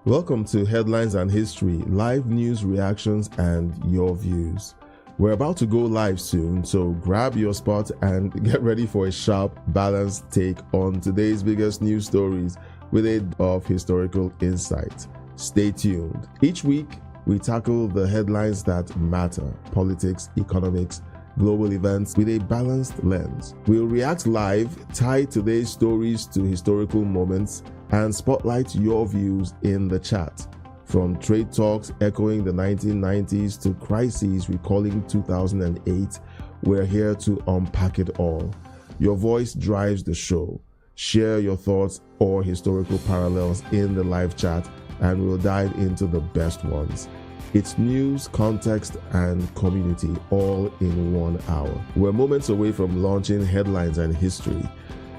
Welcome to Headlines and History, live news reactions and your views. We're about to go live soon, so grab your spot and get ready for a sharp, balanced take on today's biggest news stories with a of historical insight. Stay tuned. Each week, we tackle the headlines that matter: politics, economics, global events with a balanced lens. We'll react live, tie today's stories to historical moments, and spotlight your views in the chat. From trade talks echoing the 1990s to crises recalling 2008, we're here to unpack it all. Your voice drives the show. Share your thoughts or historical parallels in the live chat, and we'll dive into the best ones. It's news, context, and community all in 1 hour. We're moments away from launching Headlines and History.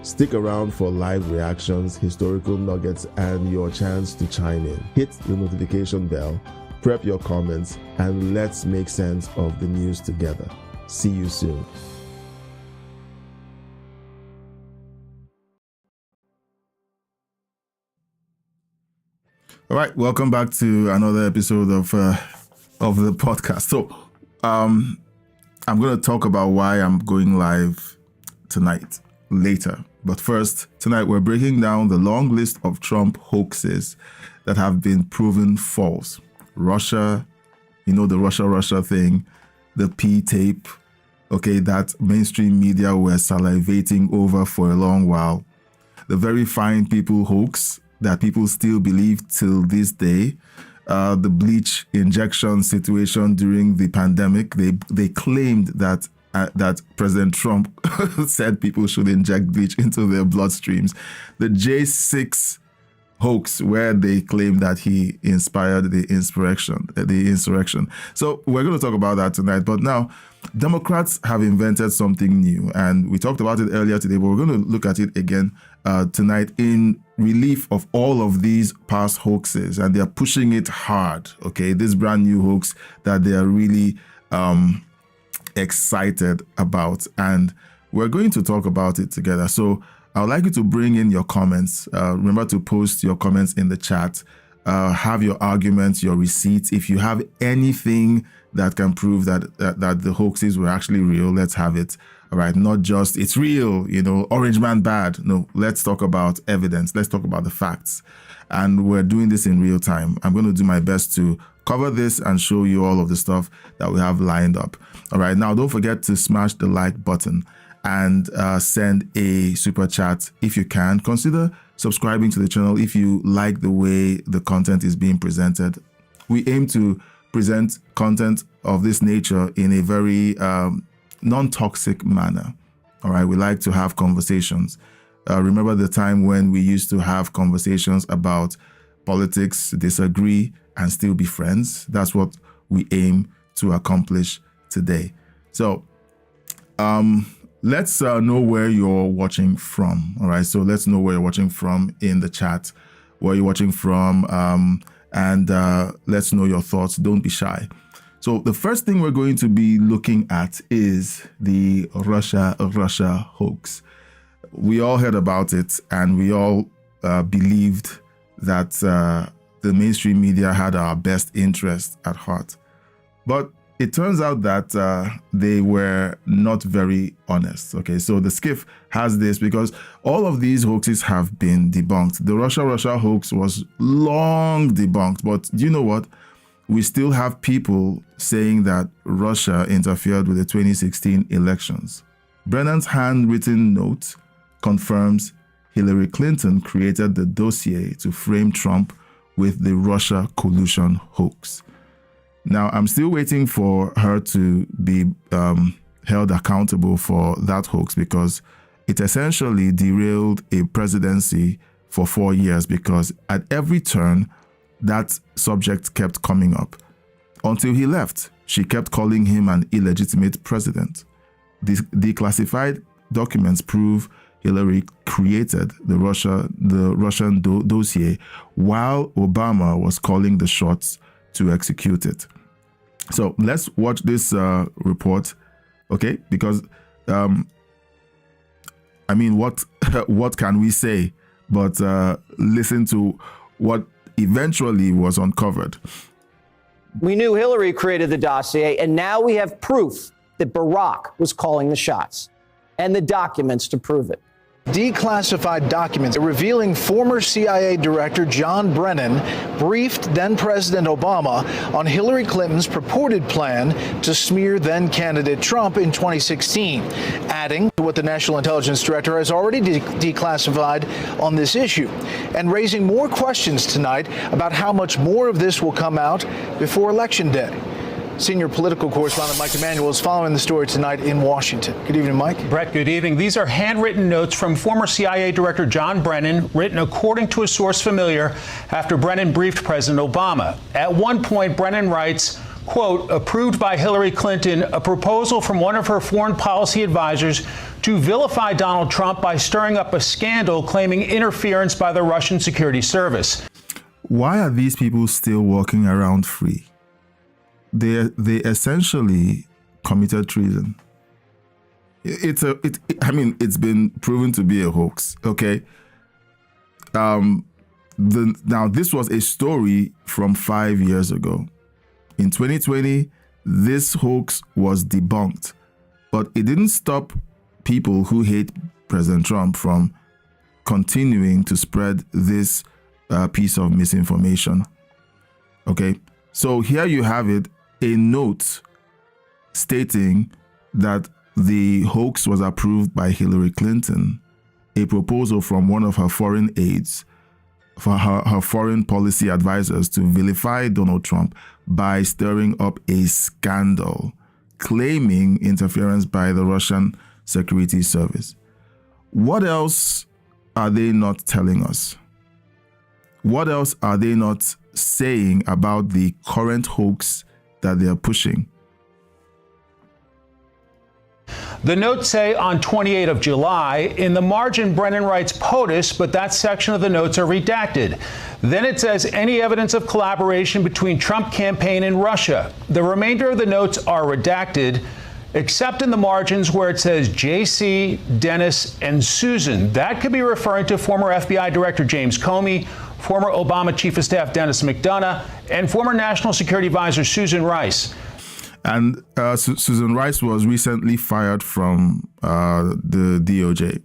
Stick around for live reactions, historical nuggets, and your chance to chime in. Hit the notification bell, prep your comments, and let's make sense of the news together. See you soon. All right, welcome back to another episode of the podcast. So, I'm going to talk about why I'm going live tonight later. But first, tonight we're breaking down the long list of Trump hoaxes that have been proven false. Russia, the Russia thing, the P tape, that mainstream media were salivating over for a long while. The very fine people hoax that people still believe till this day. The bleach injection situation during the pandemic, they claimed that President Trump said people should inject bleach into their bloodstreams. The J6 hoax, where they claim that he inspired the insurrection. So we're going to talk about that tonight. But now, Democrats have invented something new, and we talked about it earlier today, but we're going to look at it again tonight in relief of all of these past hoaxes, and they're pushing it hard. This brand new hoax that they are really excited about, and we're going to talk about it together. So I would like you to bring in your comments. Remember to post your comments in the chat. Have your arguments, your receipts. If you have anything that can prove that the hoaxes were actually real, let's have it. All right, not just it's real, Orange Man bad. No, let's talk about evidence. Let's talk about the facts. And we're doing this in real time. I'm going to do my best to cover this and show you all of the stuff that we have lined up. All right, now don't forget to smash the like button and send a super chat if you can. Consider subscribing to the channel if you like the way the content is being presented. We aim to present content of this nature in a very non-toxic manner. All right, we like to have conversations. Remember the time when we used to have conversations about politics, disagree, and still be friends? That's what we aim to accomplish today. So let's know where you're watching from. All right, so let's know where you're watching from in the chat, where you're watching from, and let's know your thoughts. Don't be shy. So the first thing we're going to be looking at is the Russia hoax. We all heard about it, and we all believed that the mainstream media had our best interest at heart. But it turns out that they were not very honest. So the Skiff has this because all of these hoaxes have been debunked. The Russia hoax was long debunked, but do you know what? We still have people saying that Russia interfered with the 2016 elections. Brennan's handwritten note confirms Hillary Clinton created the dossier to frame Trump with the Russia collusion hoax. Now, I'm still waiting for her to be held accountable for that hoax because it essentially derailed a presidency for 4 years, because at every turn, that subject kept coming up. Until he left, she kept calling him an illegitimate president. The declassified documents prove Hillary created the Russian dossier while Obama was calling the shots to execute it. So let's watch this report, because what can we say but listen to what eventually was uncovered. We knew Hillary created the dossier, and now we have proof that Barack was calling the shots and the documents to prove it. Declassified documents revealing former CIA Director John Brennan briefed then-President Obama on Hillary Clinton's purported plan to smear then-candidate Trump in 2016, adding to what the National Intelligence Director has already declassified on this issue, and raising more questions tonight about how much more of this will come out before Election Day. Senior political correspondent Mike Emanuel is following the story tonight in Washington. Good evening, Mike. Brett, good evening. These are handwritten notes from former CIA Director John Brennan, written according to a source familiar after Brennan briefed President Obama. At one point, Brennan writes, quote, approved by Hillary Clinton, a proposal from one of her foreign policy advisors to vilify Donald Trump by stirring up a scandal claiming interference by the Russian security service. Why are these people still walking around free? They essentially committed treason. It's been proven to be a hoax. Okay. Now this was a story from 5 years ago. In 2020, this hoax was debunked, but it didn't stop people who hate President Trump from continuing to spread this piece of misinformation. Okay. So here you have it. A note stating that the hoax was approved by Hillary Clinton, a proposal from one of her foreign aides, for her foreign policy advisors to vilify Donald Trump by stirring up a scandal, claiming interference by the Russian security service. What else are they not telling us? What else are they not saying about the current hoax that they are pushing? The notes say on 28th of July, in the margin, Brennan writes POTUS, but that section of the notes are redacted. Then it says any evidence of collaboration between Trump campaign and Russia. The remainder of the notes are redacted, except in the margins where it says JC, Dennis, and Susan. That could be referring to former FBI Director James Comey, former Obama Chief of Staff Dennis McDonough, and former National Security Advisor Susan Rice. And Susan Rice was recently fired from the DOJ,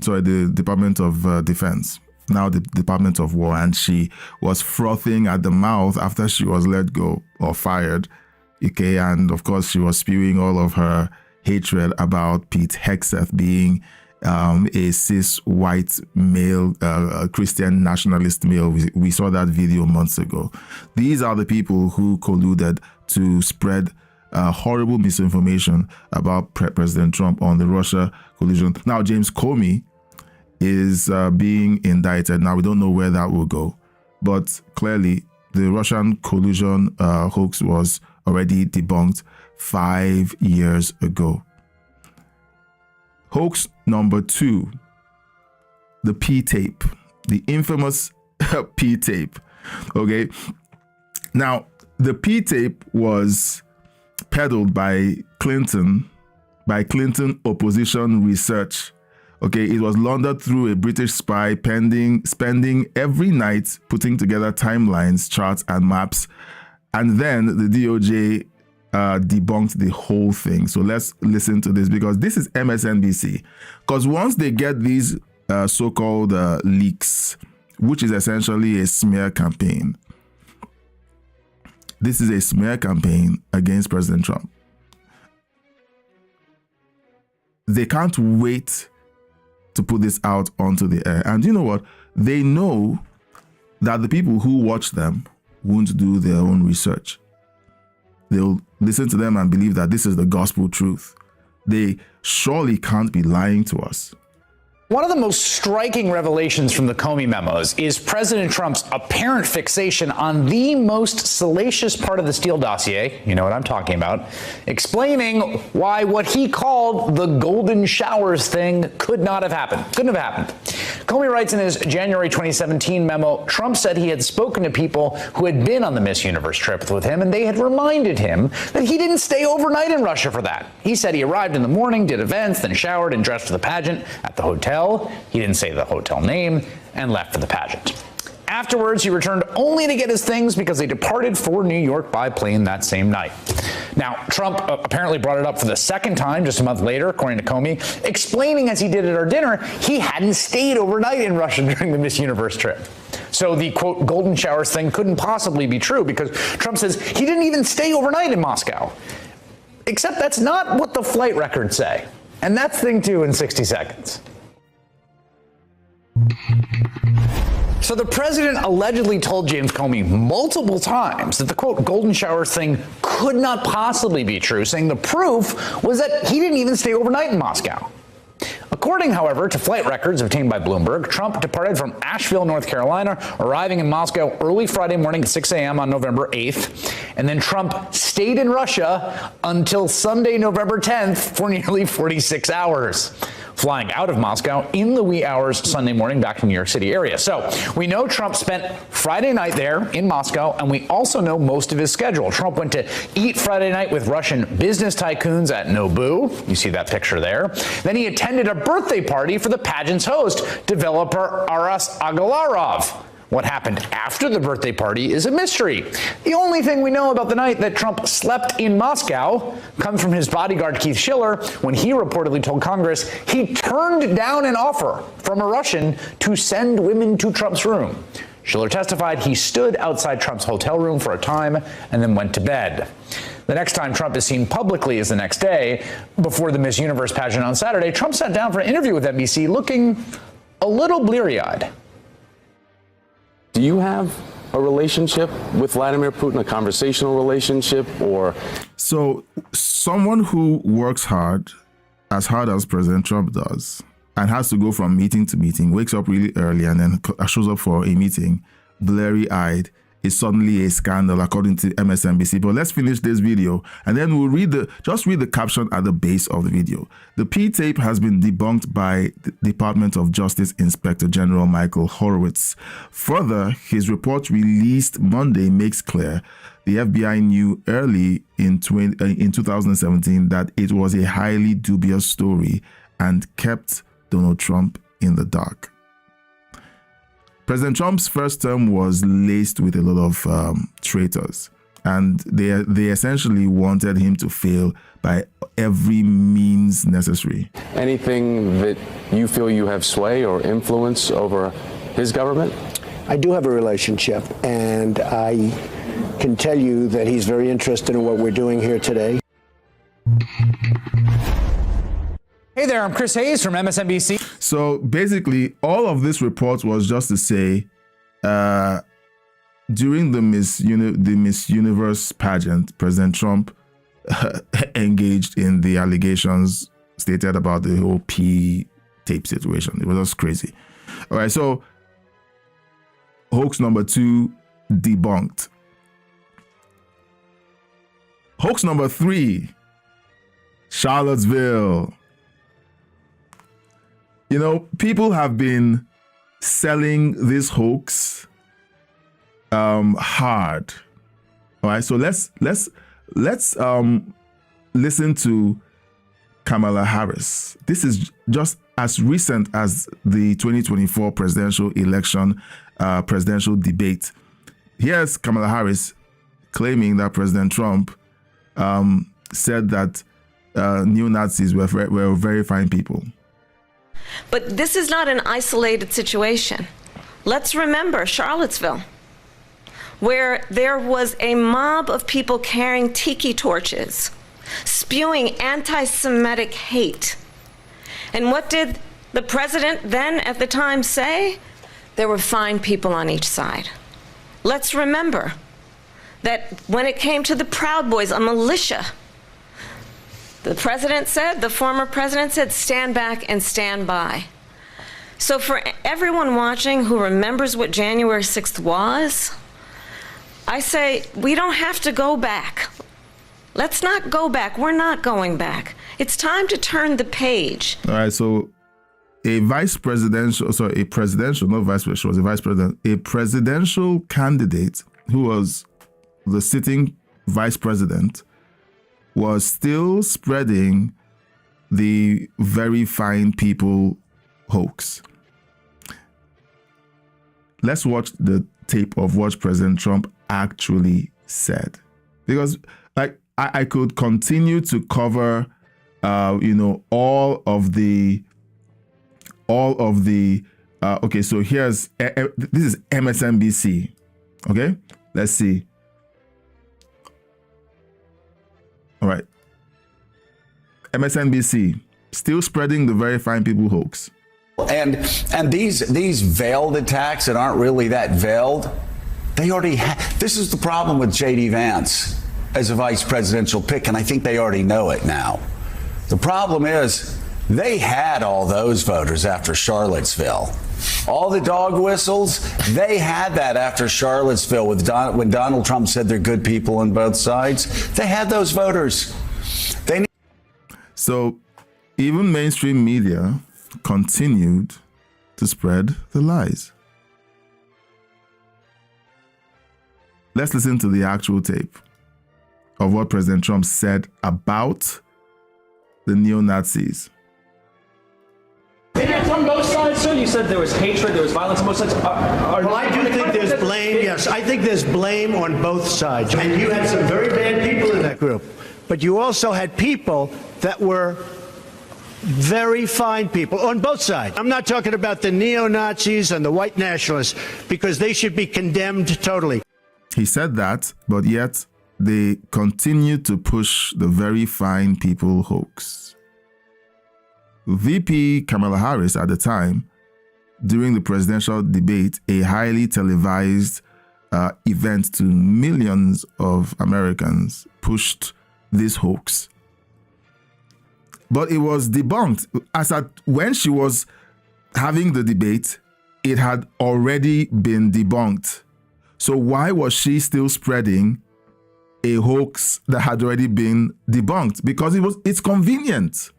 sorry, the Department of Defense, now the Department of War, and she was frothing at the mouth after she was let go or fired. Okay, and of course she was spewing all of her hatred about Pete Hegseth being a cis white male, Christian nationalist male. We saw that video months ago. These are the people who colluded to spread horrible misinformation about President Trump on the Russia collusion. Now, James Comey is being indicted. Now, we don't know where that will go, but clearly the Russian collusion hoax was already debunked 5 years ago. Hoax number 2, the P-tape, the infamous P-tape. Okay. Now, the P-tape was peddled by Clinton opposition research. Okay, it was laundered through a British spy spending every night putting together timelines, charts, and maps. And then the DOJ debunked the whole thing. So let's listen to this, because this is MSNBC. Because once they get these so-called leaks, which is essentially a smear campaign, this is a smear campaign against President Trump. They can't wait to put this out onto the air. And you know what? They know that the people who watch them won't do their own research. They'll listen to them and believe that this is the gospel truth. They surely can't be lying to us. One of the most striking revelations from the Comey memos is President Trump's apparent fixation on the most salacious part of the Steele dossier, you know what I'm talking about, explaining why what he called the golden showers thing couldn't have happened. Comey writes in his January 2017 memo, Trump said he had spoken to people who had been on the Miss Universe trip with him, and they had reminded him that he didn't stay overnight in Russia for that. He said he arrived in the morning, did events, then showered and dressed for the pageant at the hotel. He didn't say the hotel name, and left for the pageant. Afterwards, he returned only to get his things because they departed for New York by plane that same night. Now, Trump apparently brought it up for the second time just a month later, according to Comey, explaining as he did at our dinner, he hadn't stayed overnight in Russia during the Miss Universe trip. So the, quote, golden showers thing couldn't possibly be true because Trump says he didn't even stay overnight in Moscow. Except that's not what the flight records say. And that's thing two in 60 seconds. So the president allegedly told James Comey multiple times that the, quote, golden showers thing could not possibly be true, saying the proof was that he didn't even stay overnight in Moscow. According, however, to flight records obtained by Bloomberg, Trump departed from Asheville, North Carolina, arriving in Moscow early Friday morning at 6 a.m. on November 8th. And then Trump stayed in Russia until Sunday, November 10th for nearly 46 hours, flying out of Moscow in the wee hours Sunday morning back to New York City area. So we know Trump spent Friday night there in Moscow, and we also know most of his schedule. Trump went to eat Friday night with Russian business tycoons at Nobu. You see that picture there. Then he attended a birthday party for the pageant's host, developer Aras Agalarov. What happened after the birthday party is a mystery. The only thing we know about the night that Trump slept in Moscow comes from his bodyguard Keith Schiller when he reportedly told Congress he turned down an offer from a Russian to send women to Trump's room. Schiller testified he stood outside Trump's hotel room for a time and then went to bed. The next time Trump is seen publicly is the next day. Before the Miss Universe pageant on Saturday, Trump sat down for an interview with NBC looking a little bleary-eyed. Do you have a relationship with Vladimir Putin, a conversational relationship, or? So someone who works hard as President Trump does, and has to go from meeting to meeting, wakes up really early and then shows up for a meeting, blurry-eyed, is suddenly a scandal according to MSNBC. But let's finish this video and then we'll read the caption at the base of the video. The P-tape has been debunked by the Department of Justice Inspector General Michael Horowitz. Further, his report released Monday makes clear the FBI knew early in 2017 that it was a highly dubious story and kept Donald Trump in the dark. President Trump's first term was laced with a lot of traitors, and they essentially wanted him to fail by every means necessary. Anything that you feel you have sway or influence over his government? I do have a relationship, and I can tell you that he's very interested in what we're doing here today. Hey there, I'm Chris Hayes from MSNBC. So basically, all of this report was just to say, during the Miss Universe pageant, President Trump engaged in the allegations stated about the whole P-tape situation. It was just crazy. All right, so hoax number 2 debunked. Hoax number 3, Charlottesville. You know, people have been selling this hoax hard. All right, so let's listen to Kamala Harris. This is just as recent as the 2024 presidential election, presidential debate. Here's Kamala Harris claiming that President Trump said that neo-Nazis were very fine people. But this is not an isolated situation. Let's remember Charlottesville, where there was a mob of people carrying tiki torches, spewing anti-Semitic hate. And what did the president then at the time say? There were fine people on each side. Let's remember that when it came to the Proud Boys, a militia, the former president said, stand back and stand by. So for everyone watching who remembers what January 6th was, I say we don't have to go back. Let's not go back. We're not going back. It's time to turn the page. All right, so a presidential candidate who was the sitting vice president was still spreading the very fine people hoax. let's watch the tape of what President Trump actually said. Because I could continue to cover, all of the, okay, so this is MSNBC. Okay, let's see. All right. MSNBC, still spreading the very fine people hoax. And these veiled attacks that aren't really that veiled, they already this is the problem with J.D. Vance as a vice presidential pick, and I think they already know it now. The problem is they had all those voters after Charlottesville. All the dog whistles, they had that after Charlottesville when Donald Trump said they're good people on both sides. They had those voters. So even mainstream media continued to spread the lies. Let's listen to the actual tape of what President Trump said about the neo-Nazis. It's on both sides, sir. You said there was hatred, there was violence on both sides. Well, I do think there's blame. Yes, I think there's blame on both sides. And you had some very bad people in that group. But you also had people that were very fine people on both sides. I'm not talking about the neo-Nazis and the white nationalists, because they should be condemned totally. He said that, but yet they continued to push the very fine people hoax. VP Kamala Harris at the time, during the presidential debate, a highly televised event to millions of Americans, pushed this hoax. But it was debunked. When she was having the debate, it had already been debunked. So why was she still spreading a hoax that had already been debunked? Because it's convenient.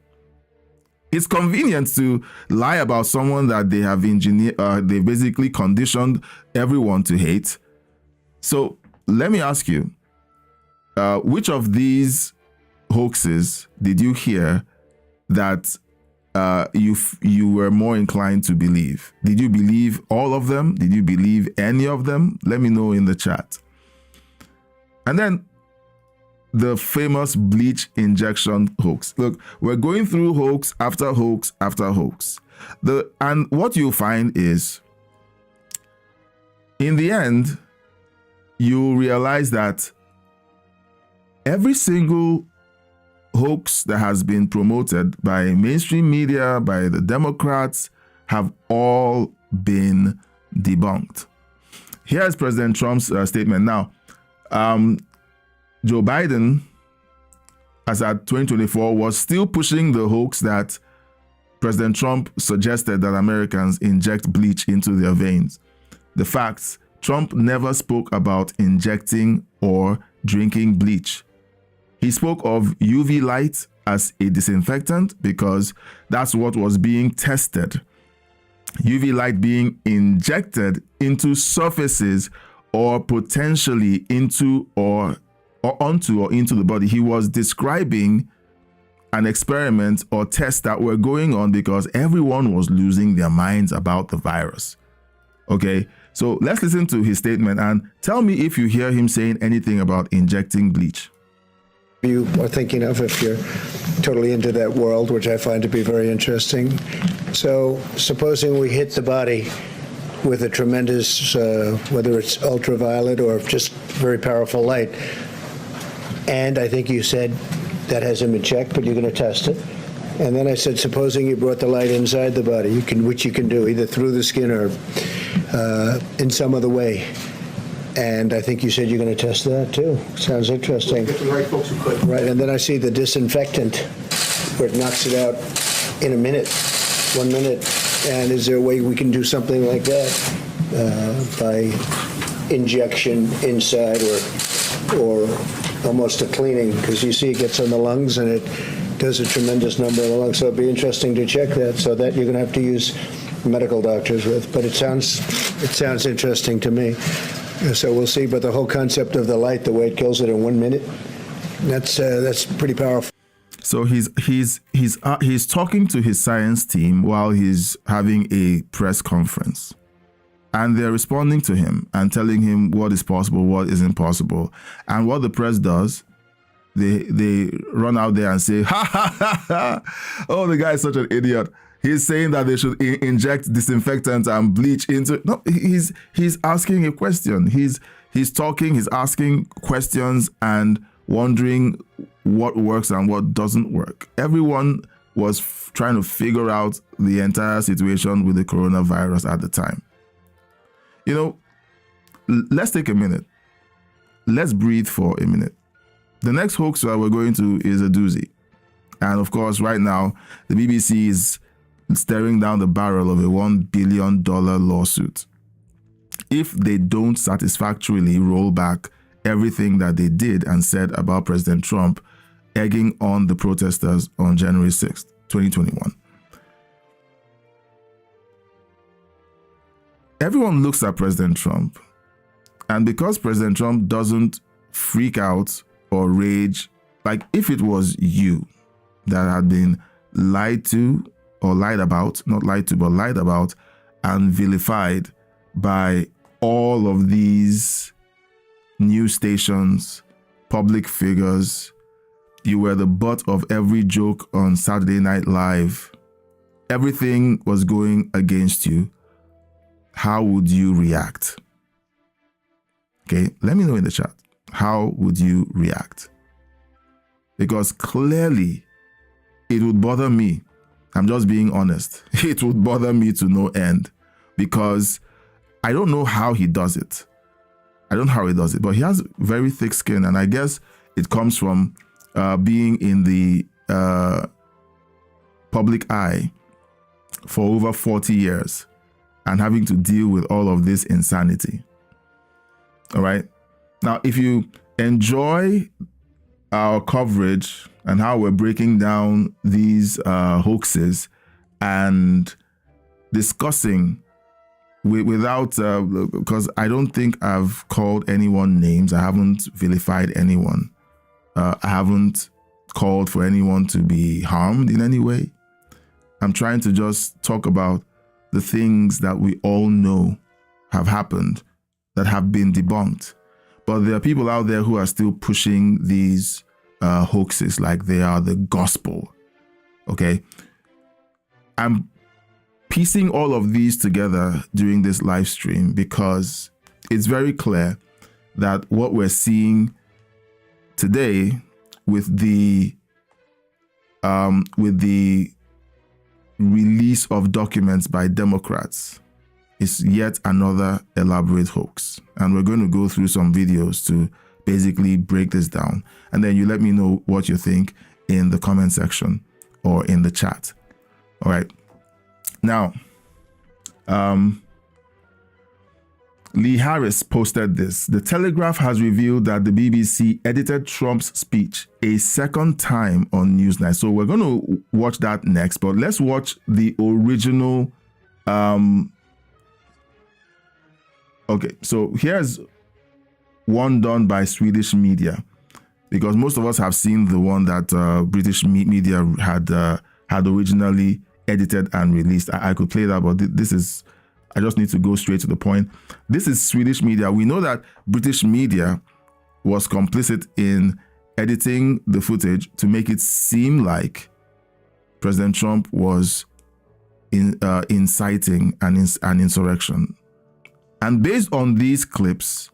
It's convenient to lie about someone that they have engineered, they basically conditioned everyone to hate. So let me ask you, which of these hoaxes did you hear that you were more inclined to believe? Did you believe all of them? Did you believe any of them? Let me know in the chat. And then the famous bleach injection hoax. Look, we're going through hoax after hoax after hoax. And what you'll find is, in the end, you realize that every single hoax that has been promoted by mainstream media, by the Democrats, have all been debunked. Here's President Trump's statement. Now, Joe Biden, as at 2024, was still pushing the hoax that President Trump suggested that Americans inject bleach into their veins. The facts: Trump never spoke about injecting or drinking bleach. He spoke of UV light as a disinfectant because that's what was being tested. UV light being injected into surfaces or potentially into or onto or into the body. He was describing an experiment or test that were going on because everyone was losing their minds about the virus. Okay, so let's listen to his statement and tell me if you hear him saying anything about injecting bleach. You are thinking of, if you're totally into that world, which I find to be very interesting. So supposing we hit the body with a tremendous, whether it's ultraviolet or just very powerful light, and I think you said that hasn't been checked, but you're going to test it. And then I said, supposing you brought the light inside the body, which you can do either through the skin or in some other way. And I think you said you're going to test that too. Sounds interesting. Get the right folks who could. Right, and then I see the disinfectant where it knocks it out in a minute, 1 minute. And is there a way we can do something like that by injection inside or almost a cleaning? Because you see it gets on the lungs and it does a tremendous number in the lungs. So it'd be interesting to check that. So that you're going to have to use medical doctors with. But it sounds interesting to me. So we'll see. But the whole concept of the light, the way it kills it in 1 minute, that's pretty powerful. So he's talking to his science team while he's having a press conference. And they're responding to him and telling him what is possible, what isn't possible. And what the press does, they run out there and say, ha, ha, ha, ha. Oh, the guy is such an idiot. He's saying that they should inject disinfectant and bleach into... No, he's asking a question. He's talking, he's asking questions and wondering what works and what doesn't work. Everyone was trying to figure out the entire situation with the coronavirus at the time. You know, let's take a minute. Let's breathe for a minute. The next hoax that we're going to is a doozy. And of course, right now, the BBC is staring down the barrel of a $1 billion lawsuit. If they don't satisfactorily roll back everything that they did and said about President Trump egging on the protesters on January 6th, 2021. Everyone looks at President Trump, and because President Trump doesn't freak out or rage, like if it was you that had been lied to or lied about, not lied to, but lied about and vilified by all of these news stations, public figures, you were the butt of every joke on Saturday Night Live, everything was going against you, how would you react? Okay, let me know in the chat. How would you react? Because clearly it would bother me. I'm just being honest. It would bother me to no end because I don't know how he does it. I don't know how he does it, but he has very thick skin, and I guess it comes from being in the public eye for over 40 years and having to deal with all of this insanity. All right. Now, if you enjoy our coverage and how we're breaking down these hoaxes and discussing without, because I don't think I've called anyone names. I haven't vilified anyone. I haven't called for anyone to be harmed in any way. I'm trying to just talk about the things that we all know have happened that have been debunked. But there are people out there who are still pushing these hoaxes like they are the gospel. Okay? I'm piecing all of these together during this live stream because it's very clear that what we're seeing today with the release of documents by Democrats is yet another elaborate hoax. And we're going to go through some videos to basically break this down. And then you let me know what you think in the comment section or in the chat. All right. Now, Lee Harris posted this. The Telegraph has revealed that the BBC edited Trump's speech a second time on Newsnight. So we're going to watch that next, but let's watch the original. Okay, so here's one done by Swedish media, because most of us have seen the one that British media had originally edited and released. I could play that, but this is, I just need to go straight to the point. This is Swedish media. We know that British media was complicit in editing the footage to make it seem like President Trump was inciting an insurrection. And based on these clips,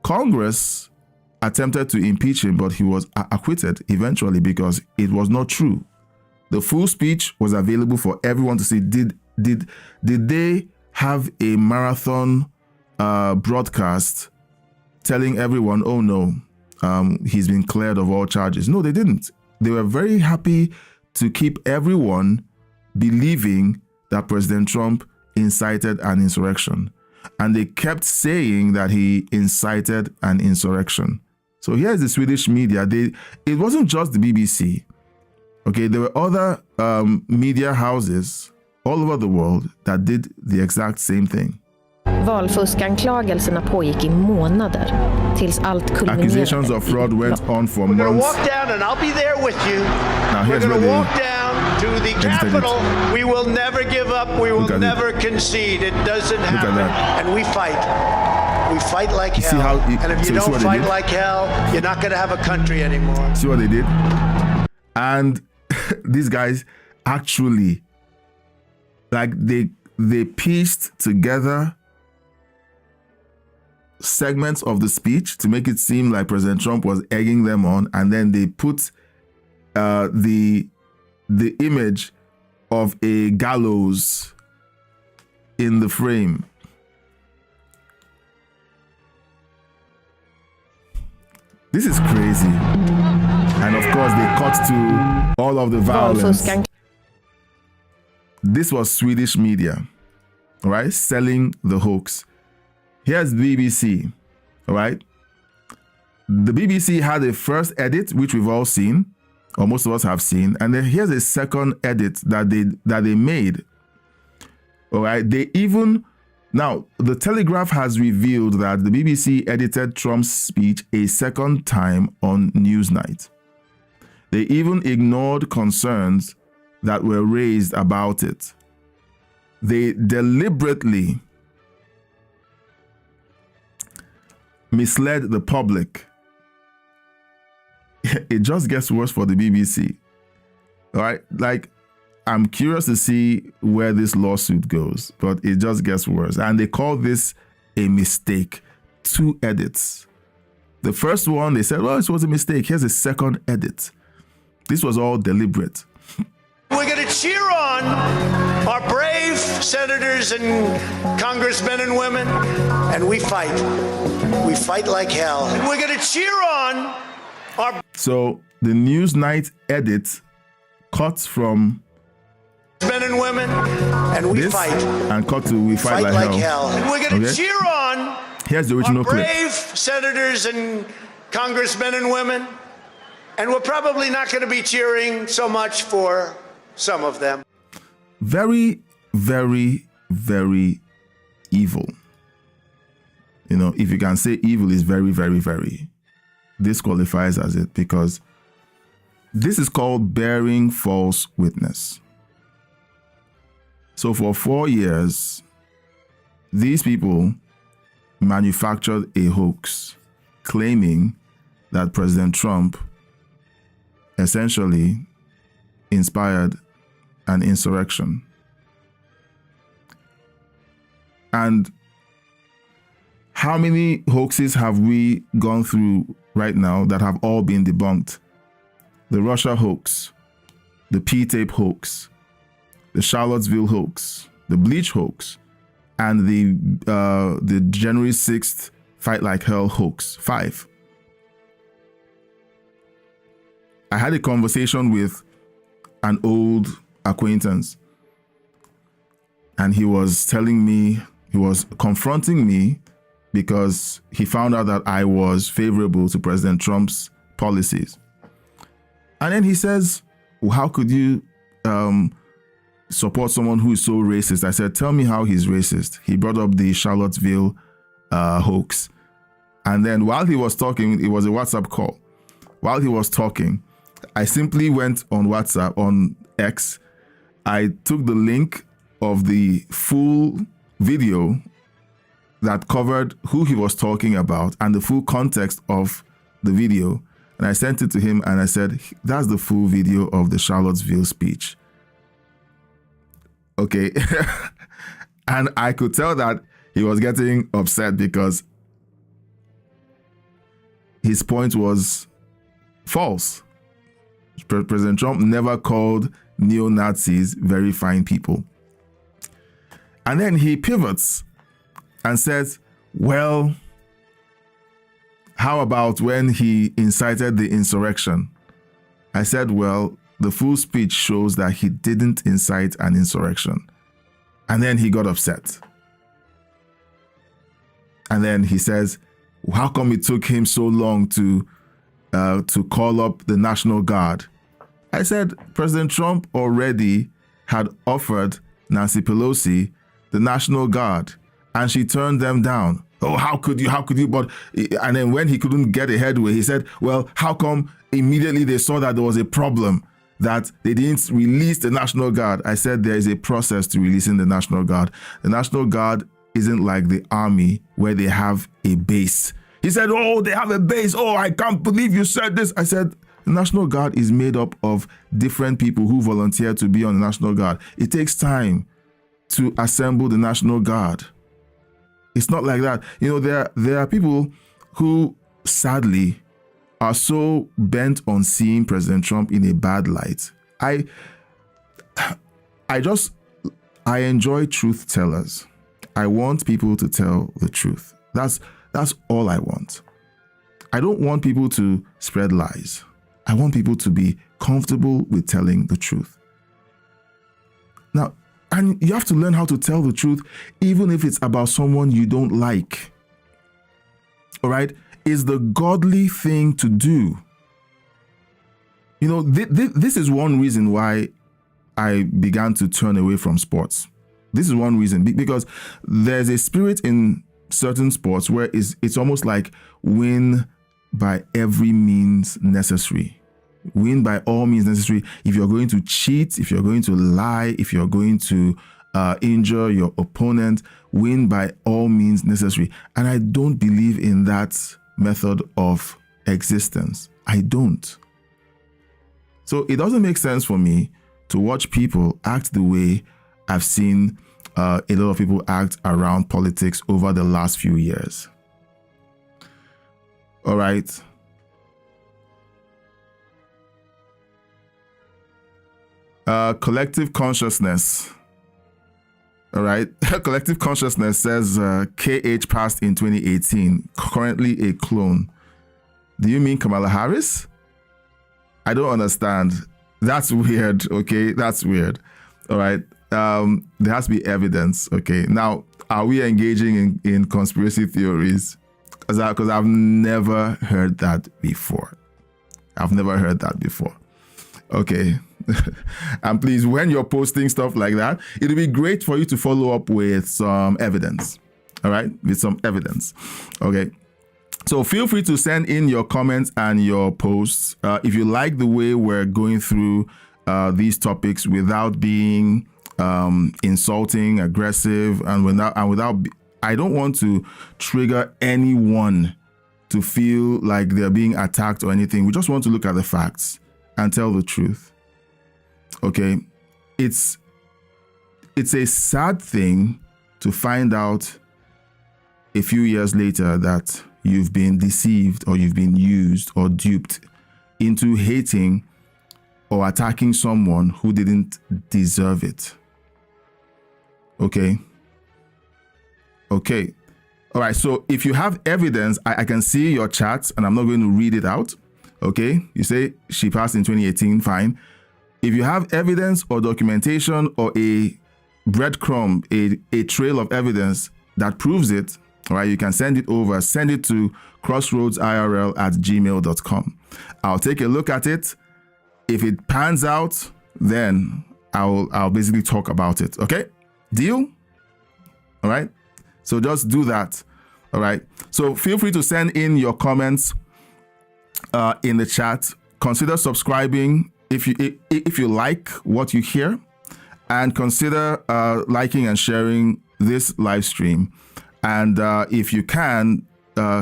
Congress attempted to impeach him, but he was acquitted eventually because it was not true. The full speech was available for everyone to see. Did they have a marathon broadcast telling everyone, oh no, he's been cleared of all charges? No, they didn't. They were very happy to keep everyone believing that President Trump incited an insurrection. And they kept saying that he incited an insurrection. So here's the Swedish media. It wasn't just the BBC. Okay, there were other media houses all over the world that did the exact same thing. Valfuskanklagelserna pågick i månader tills allt kulminerade. Accusations of fraud went on for months. We're going to walk down and I'll be there with you. Now here's We're going to where walk down to the Capitol. We will never give up. We will never concede. It doesn't happen. And we fight. We fight like hell. And if you don't fight like hell, you're not going to have a country anymore. See what they did? And these guys actually, like, they pieced together segments of the speech to make it seem like President Trump was egging them on, and then they put the image of a gallows in the frame. This is crazy. And of course, they cut to all of the violence. This was Swedish media, all right, selling the hoax. Here's BBC, all right? The BBC had a first edit, which we've all seen, or most of us have seen, and then here's a second edit that they made, all right? They even, now, the Telegraph has revealed that the BBC edited Trump's speech a second time on Newsnight. They even ignored concerns that were raised about it. They deliberately misled the public. It just gets worse for the BBC. All right? Like, I'm curious to see where this lawsuit goes, but it just gets worse. And they call this a mistake. 2 edits. The first one, they said, well, it was a mistake. Here's a second edit. This was all deliberate. We're going to cheer on our brave senators and congressmen and women, and we fight. We fight like hell. We're going to cheer on our... So the Newsnight edit cut from men and women, and we fight. And cut to we fight like hell. And we're going to cheer on Here's the original our brave clip. senators and congressmen and women, and we're probably not going to be cheering so much for some of them. Very, very, very evil. You know, if you can say evil is very, very, very, this qualifies as it, because this is called bearing false witness. So for 4 years, these people manufactured a hoax claiming that President Trump essentially inspired an insurrection. And how many hoaxes have we gone through right now that have all been debunked? The Russia hoax, the P-tape hoax, the Charlottesville hoax, the Bleach hoax, and the January 6th Fight Like Hell hoax. 5. I had a conversation with an old acquaintance, and he was telling me, he was confronting me because he found out that I was favorable to President Trump's policies. And then he says, well, how could you support someone who is so racist? I said, tell me how he's racist. He brought up the Charlottesville hoax. And then while he was talking, it was a WhatsApp call. While he was talking, I simply went on WhatsApp, on X. I took the link of the full video that covered who he was talking about and the full context of the video. And I sent it to him and I said, that's the full video of the Charlottesville speech. Okay. And I could tell that he was getting upset because his point was false. President Trump never called neo-Nazis very fine people. And then he pivots and says, well, how about when he incited the insurrection? I said, well, the full speech shows that he didn't incite an insurrection. And then he got upset. And then he says, how come it took him so long to call up the National Guard? I said, President Trump already had offered Nancy Pelosi the National Guard, and she turned them down. Oh, how could you? But, and then when he couldn't get a headway, he said, well, how come immediately they saw that there was a problem that they didn't release the National Guard. I said there is a process to releasing the National Guard. The National Guard isn't like the army where they have a base. He said, oh, they have a base. Oh, I can't believe you said this. I said, the National Guard is made up of different people who volunteer to be on the National Guard. It takes time to assemble the National Guard. It's not like that. You know, there are people who sadly are so bent on seeing President Trump in a bad light. I enjoy truth tellers. I want people to tell the truth. That's all I want. I don't want people to spread lies. I want people to be comfortable with telling the truth. Now, and you have to learn how to tell the truth, even if it's about someone you don't like. All right? Is the godly thing to do. You know, this is one reason why I began to turn away from sports. This is one reason, because there's a spirit in certain sports where it's almost like win by every means necessary. Win by all means necessary. If you're going to cheat, if you're going to lie, if you're going to injure your opponent, win by all means necessary. And I don't believe in that method of existence. I don't. So it doesn't make sense for me to watch people act the way I've seen a lot of people act around politics over the last few years. All right. Collective consciousness. All right. Collective consciousness says KH passed in 2018, currently a clone. Do you mean Kamala Harris? I don't understand. That's weird. Okay. That's weird. All right. There has to be evidence. Okay. Now, are we engaging in conspiracy theories? Because I've never heard that before. I've never heard that before. Okay. And please, when you're posting stuff like that, it'll be great for you to follow up with some evidence. All right? With some evidence. Okay. So feel free to send in your comments and your posts. If you like the way we're going through these topics without being insulting, aggressive, and without I don't want to trigger anyone to feel like they're being attacked or anything. We just want to look at the facts and tell the truth. Okay, it's a sad thing to find out a few years later that you've been deceived or you've been used or duped into hating or attacking someone who didn't deserve it. Okay. Okay. All right. So if you have evidence, I can see your chat and I'm not going to read it out. Okay. You say she passed in 2018. Fine. If you have evidence or documentation or a breadcrumb, a trail of evidence that proves it, all right, you can send it over. Send it to crossroadsirl@gmail.com. I'll take a look at it. If it pans out, then I'll basically talk about it. Okay? Deal? All right? So just do that. All right? So feel free to send in your comments in the chat. Consider subscribing if you like what you hear, and consider liking and sharing this live stream. And if you can,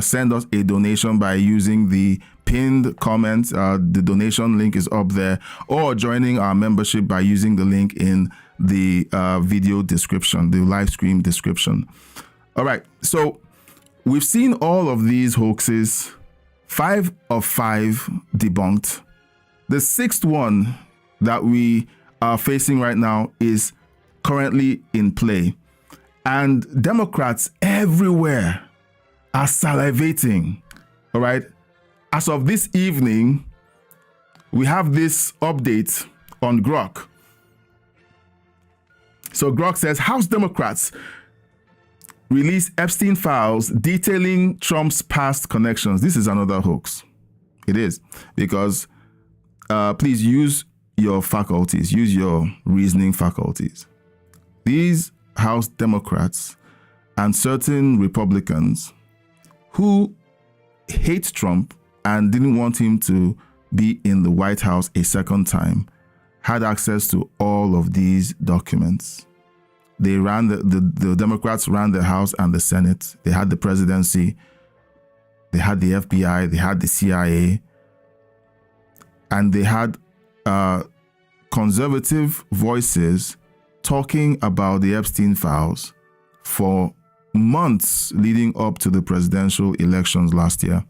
send us a donation by using the pinned comment. The donation link is up there, or joining our membership by using the link in the video description, the live stream description. All right. So we've seen all of these hoaxes, 5 of 5 debunked. The 6th one that we are facing right now is currently in play. And Democrats everywhere are salivating. All right. As of this evening, we have this update on Grok. So Grok says House Democrats release Epstein files detailing Trump's past connections. This is another hoax. It is, because please use your faculties, use your reasoning faculties. These House Democrats and certain Republicans who hate Trump and didn't want him to be in the White House a second time had access to all of these documents. They ran the Democrats ran the House and the Senate. They had the presidency. They had the FBI. They had the CIA. And they had conservative voices talking about the Epstein files for months leading up to the presidential elections last year.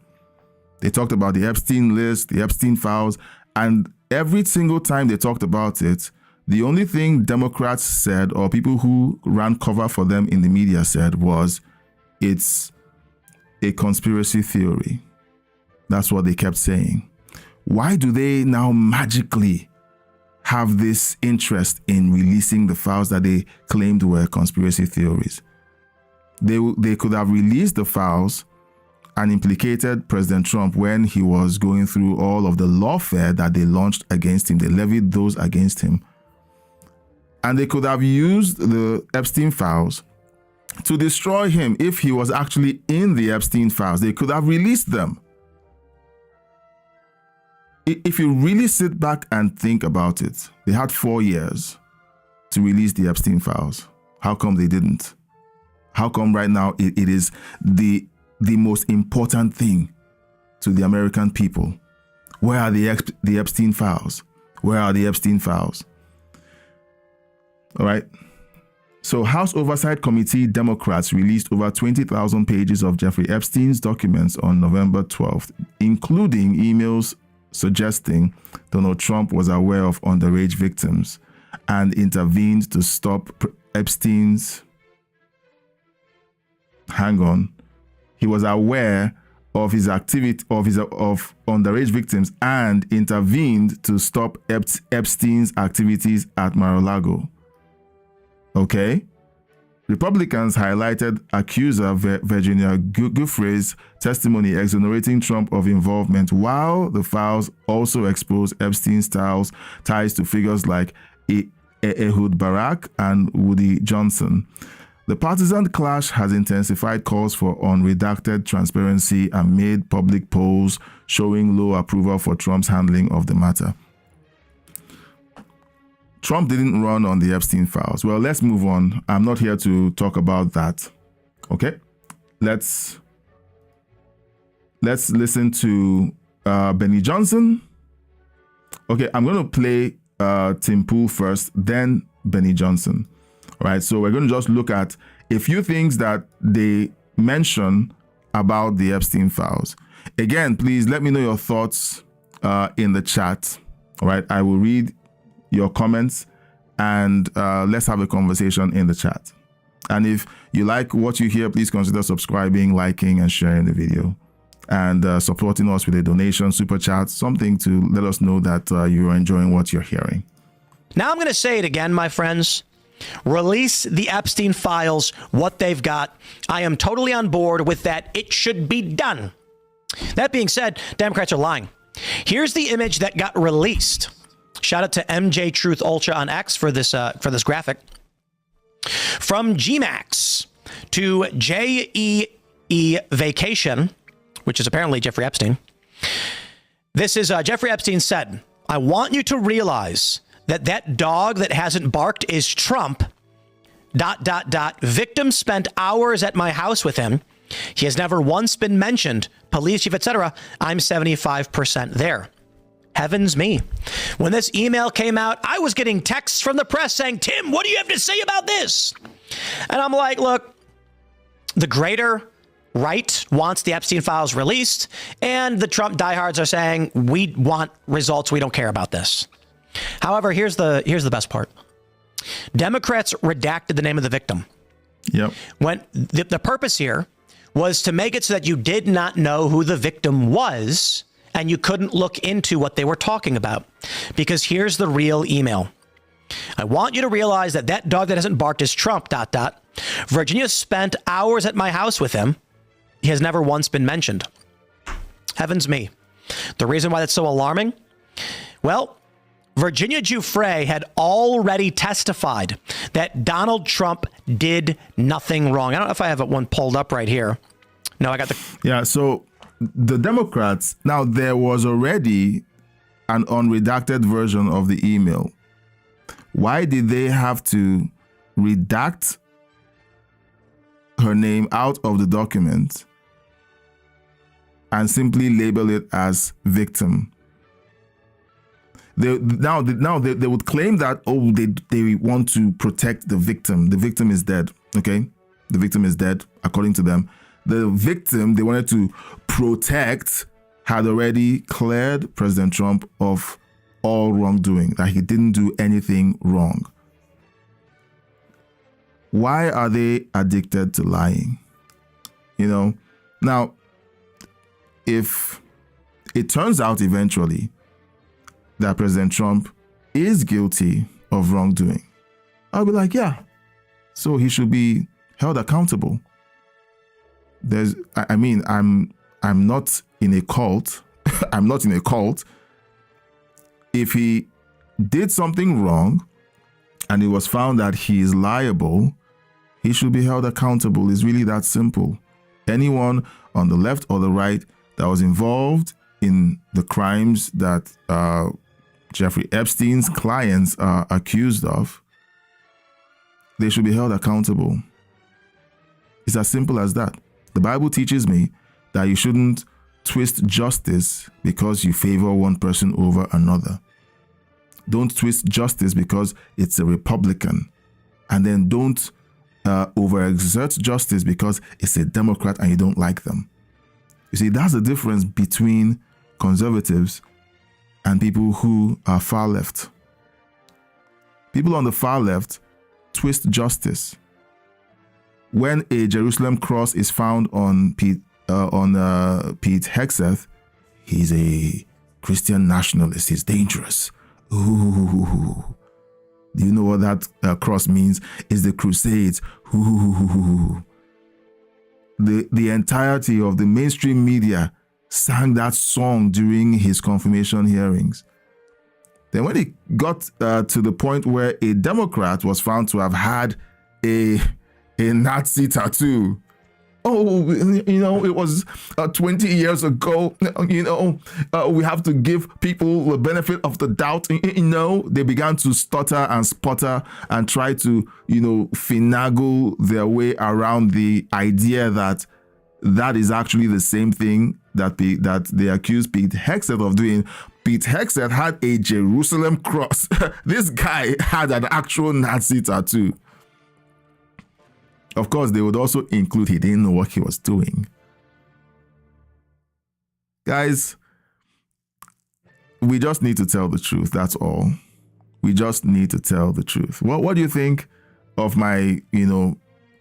They talked about the Epstein list, the Epstein files, and every single time they talked about it, the only thing Democrats said, or people who ran cover for them in the media said, was it's a conspiracy theory. That's what they kept saying. Why do they now magically have this interest in releasing the files that they claimed were conspiracy theories? They could have released the files and implicated President Trump when he was going through all of the lawfare that they launched against him. They levied those against him. And they could have used the Epstein files to destroy him if he was actually in the Epstein files. They could have released them. If you really sit back and think about it, they had 4 years to release the Epstein files. How come they didn't? How come right now it is the most important thing to the American people? Where are the Epstein files? Where are the Epstein files? All right. So House Oversight Committee Democrats released over 20,000 pages of Jeffrey Epstein's documents on November 12th, including emails suggesting Donald Trump was aware of underage victims and intervened to stop Epstein's. He was aware of his activity of underage victims and intervened to stop Epstein's activities at Mar-a-Lago. Okay. Republicans highlighted accuser Virginia Giuffre's testimony exonerating Trump of involvement, while the files also exposed Epstein's ties to figures like Ehud Barak and Woody Johnson. The partisan clash has intensified calls for unredacted transparency and made public polls showing low approval for Trump's handling of the matter. Trump didn't run on the Epstein files. Well, let's move on. I'm not here to talk about that. Okay? Let's listen to Benny Johnson. Okay, I'm going to play Tim Pool first, then Benny Johnson. All right, so we're going to just look at a few things that they mention about the Epstein files. Again, please let me know your thoughts in the chat. All right, I will read your comments and let's have a conversation in the chat. And if you like what you hear, please consider subscribing, liking, and sharing the video, and supporting us with a donation, super chat, something to let us know that you are enjoying what you're hearing. Now I'm going to say it again, my friends. Release the Epstein files, what they've got. I am totally on board with that. It should be done. That being said, Democrats are lying. Here's the image that got released. Shout out to MJ Truth Ultra on X for this graphic. From GMAX to JEE Vacation, which is apparently Jeffrey Epstein. This is Jeffrey Epstein said, "I want you to realize that dog that hasn't barked is Trump. ... Victim spent hours at my house with him. He has never once been mentioned. Police chief, etc. I'm 75% there." Heavens me. When this email came out, I was getting texts from the press saying, "Tim, what do you have to say about this?" And I'm like, look, the greater right wants the Epstein files released, and the Trump diehards are saying, we want results. We don't care about this. However, here's the best part. Democrats redacted the name of the victim. Yep. When the purpose here was to make it so that you did not know who the victim was and you couldn't look into what they were talking about. Because here's the real email. "I want you to realize that dog that hasn't barked is Trump, ... Virginia spent hours at my house with him. He has never once been mentioned." Heavens me. The reason why that's so alarming? Well, Virginia Giuffre had already testified that Donald Trump did nothing wrong. I don't know if I have one pulled up right here. No, I got the... Yeah, so the Democrats, now there was already an unredacted version of the email Why did they have to redact her name out of the document and simply label it as victim? They would claim that, oh, they want to protect the victim. The victim is dead, okay? The victim is dead, according to them. The victim they wanted to protect had already cleared President Trump of all wrongdoing, that he didn't do anything wrong. Why are they addicted to lying? You know, now, if it turns out eventually that President Trump is guilty of wrongdoing, I'll be like, yeah, so he should be held accountable. I'm not in a cult. I'm not in a cult. If he did something wrong and it was found that he is liable, he should be held accountable. It's really that simple. Anyone on the left or the right that was involved in the crimes that Jeffrey Epstein's clients are accused of, they should be held accountable. It's as simple as that. The Bible teaches me that you shouldn't twist justice because you favor one person over another. Don't twist justice because it's a Republican. And then don't overexert justice because it's a Democrat and you don't like them. You see, that's the difference between conservatives and people who are far left. People on the far left twist justice. When a Jerusalem cross is found on Pete Hegseth, he's a Christian nationalist. He's dangerous. Ooh. Do you know what that cross means? It's the Crusades. Ooh. The entirety of the mainstream media sang that song during his confirmation hearings. Then when it got to the point where a Democrat was found to have had a Nazi tattoo, oh, you know, it was 20 years ago, you know, we have to give people the benefit of the doubt. You know, they began to stutter and sputter and try to, you know, finagle their way around the idea that that is actually the same thing that they accused Pete Hegseth of doing. Pete Hegseth had a Jerusalem cross. This guy had an actual Nazi tattoo. Of course, they would also include he didn't know what he was doing. Guys, we just need to tell the truth. That's all. We just need to tell the truth. What do you think of my, you know,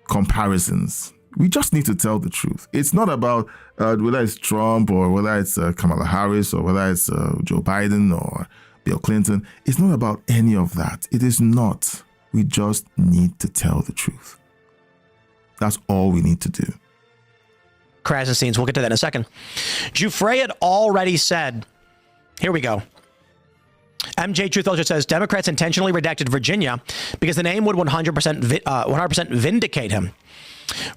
comparisons? We just need to tell the truth. It's not about whether it's Trump or whether it's Kamala Harris or whether it's Joe Biden or Bill Clinton. It's not about any of that. It is not. We just need to tell the truth. That's all we need to do. Crisis scenes. We'll get to that in a second. Giuffre had already said, here we go. MJ Truth Ultra says Democrats intentionally redacted Virginia because the name would 100% vindicate him.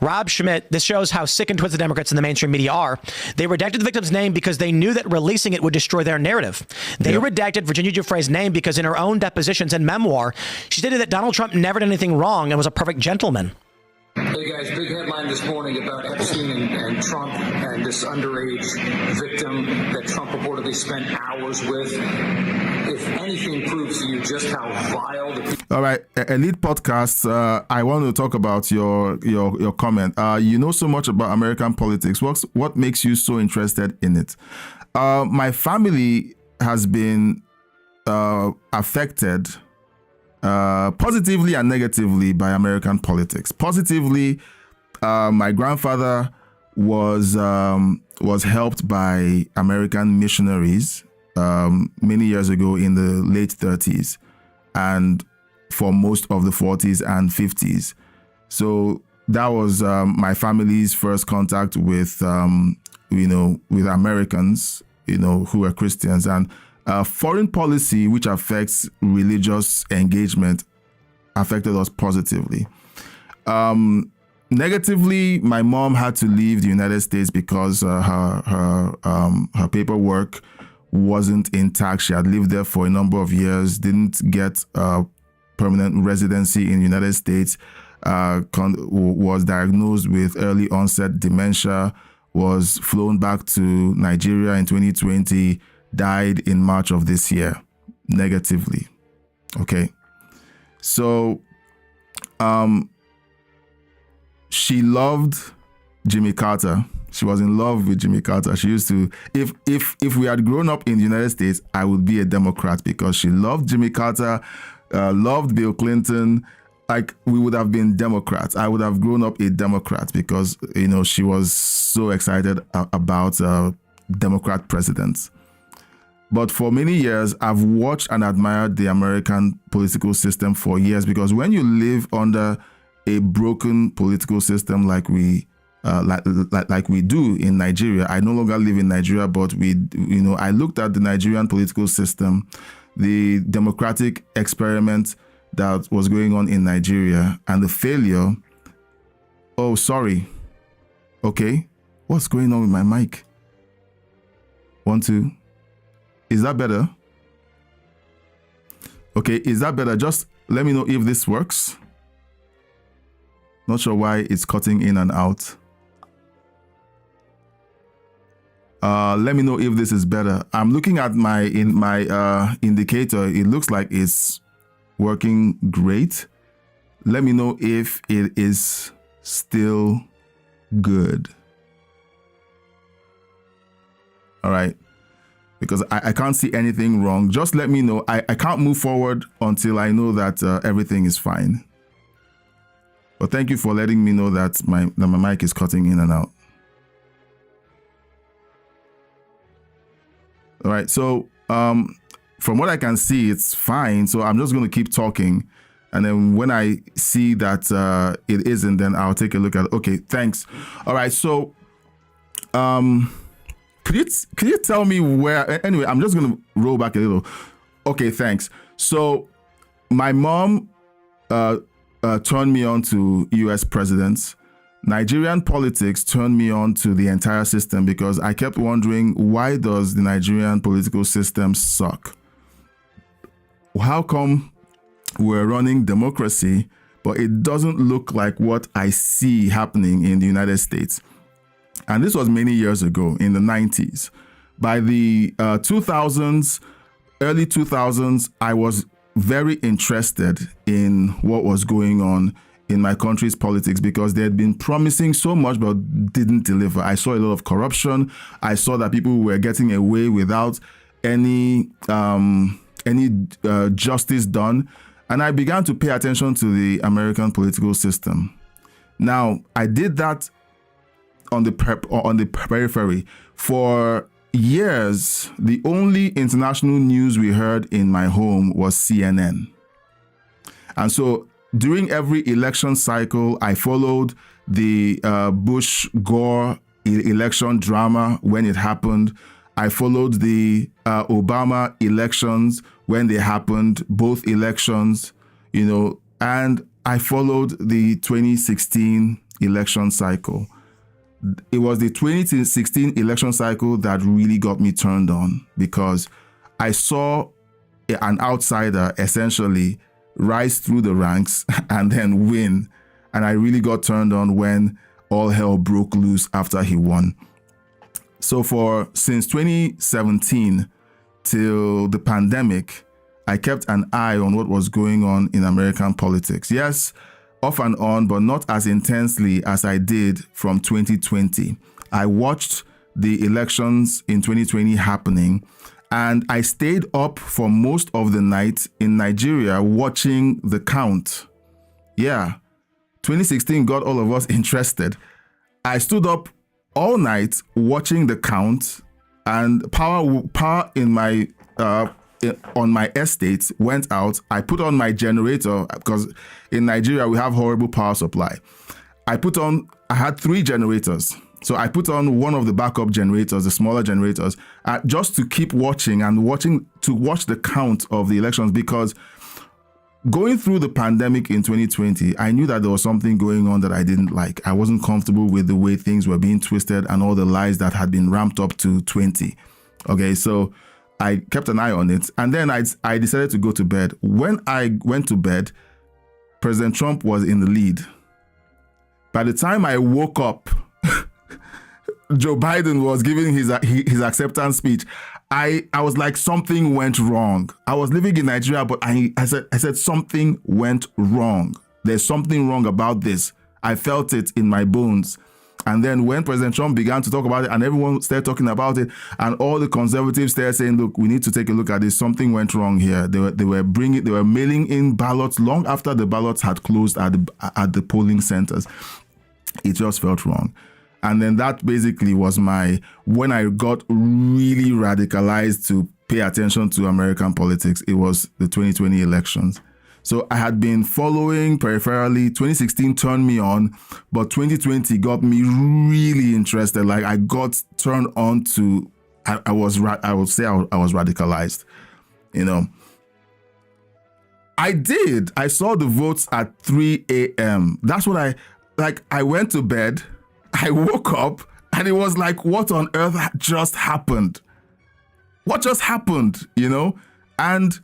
Rob Schmidt, this shows how sick and twisted Democrats in the mainstream media are. They redacted the victim's name because they knew that releasing it would destroy their narrative. They redacted Virginia Giuffre's name because in her own depositions and memoir, she stated that Donald Trump never did anything wrong and was a perfect gentleman. Hey guys, big headline this morning about Epstein and Trump and this underage victim that Trump reportedly spent hours with. If anything proves to you just how vile the people... All right, Elite Podcasts, I want to talk about your comment. You know so much about American politics. What makes you so interested in it? My family has been affected positively and negatively by American politics. Positively, my grandfather was helped by American missionaries many years ago in the late 30s and for most of the 40s and 50s. So that was my family's first contact with with Americans, who were Christians. And foreign policy, which affects religious engagement, affected us positively. Negatively, my mom had to leave the United States because her paperwork wasn't intact. She had lived there for a number of years, didn't get permanent residency in the United States, was diagnosed with early onset dementia, was flown back to Nigeria in 2020, died in March of this year, negatively. Okay. So, she loved Jimmy Carter. She was in love with Jimmy Carter. She used to, if we had grown up in the United States, I would be a Democrat, because she loved Jimmy Carter, loved Bill Clinton. Like, we would have been Democrats. I would have grown up a Democrat, because, you know, she was so excited about Democrat presidents. But for many years, I've watched and admired the American political system for years, because when you live under a broken political system like we do in Nigeria, I no longer live in Nigeria, but I looked at the Nigerian political system, the democratic experiment that was going on in Nigeria, and the failure. Oh, sorry. Okay. What's going on with my mic? 1, 2. Is that better? Okay, is that better? Just let me know if this works. Not sure why it's cutting in and out. Let me know if this is better. I'm looking at my indicator. It looks like it's working great. Let me know if it is still good. All right. Because I can't see anything wrong. Just let me know. I can't move forward until I know that everything is fine. But thank you for letting me know that my mic is cutting in and out. All right, so from what I can see, it's fine. So I'm just going to keep talking. And then when I see that it isn't, then I'll take a look at it. Okay, thanks. All right, so could you tell me where? Anyway, I'm just going to roll back a little. Okay, thanks. So my mom turned me on to US presidents. Nigerian politics turned me on to the entire system, because I kept wondering, why does the Nigerian political system suck? How come we're running democracy, but it doesn't look like what I see happening in the United States? And this was many years ago, in the 90s. By the 2000s, early 2000s, I was very interested in what was going on in my country's politics, because they had been promising so much but didn't deliver. I saw a lot of corruption. I saw that people were getting away without any justice done. And I began to pay attention to the American political system. Now, I did that on the periphery. For years, the only international news we heard in my home was CNN. And so during every election cycle, I followed the Bush-Gore election drama when it happened. I followed the Obama elections when they happened, both elections, and I followed the 2016 election cycle. It was the 2016 election cycle that really got me turned on, because I saw an outsider essentially rise through the ranks and then win. And I really got turned on when all hell broke loose after he won. So since 2017 till the pandemic, I kept an eye on what was going on in American politics. Yes, off and on, but not as intensely as I did from 2020. I watched the elections in 2020 happening, and I stayed up for most of the night in Nigeria watching the count. Yeah, 2016 got all of us interested. I stood up all night watching the count, and power in my on my estate went out. I put on my generator, because in Nigeria we have horrible power supply. I had 3 generators. So I put on one of the backup generators, the smaller generators, just to keep watching to watch the count of the elections, because going through the pandemic in 2020, I knew that there was something going on that I didn't like. I wasn't comfortable with the way things were being twisted and all the lies that had been ramped up to 20. Okay, so I kept an eye on it, and then I decided to go to bed. When I went to bed, President Trump was in the lead. By the time I woke up, Joe Biden was giving his acceptance speech. I was like, something went wrong. I was living in Nigeria, but I said something went wrong. There's something wrong about this. I felt it in my bones. And then when President Trump began to talk about it and everyone started talking about it, and all the conservatives started saying, look, we need to take a look at this. Something went wrong here. They were mailing in ballots long after the ballots had closed at the polling centers. It just felt wrong. And then that basically was when I got really radicalized to pay attention to American politics. It was the 2020 elections. So I had been following peripherally. 2016 turned me on, but 2020 got me really interested. Like, I got turned on to, I would say I was radicalized, you know. I saw the votes at 3 a.m. That's what I went to bed, I woke up, and it was like, what on earth just happened? What just happened, you know? And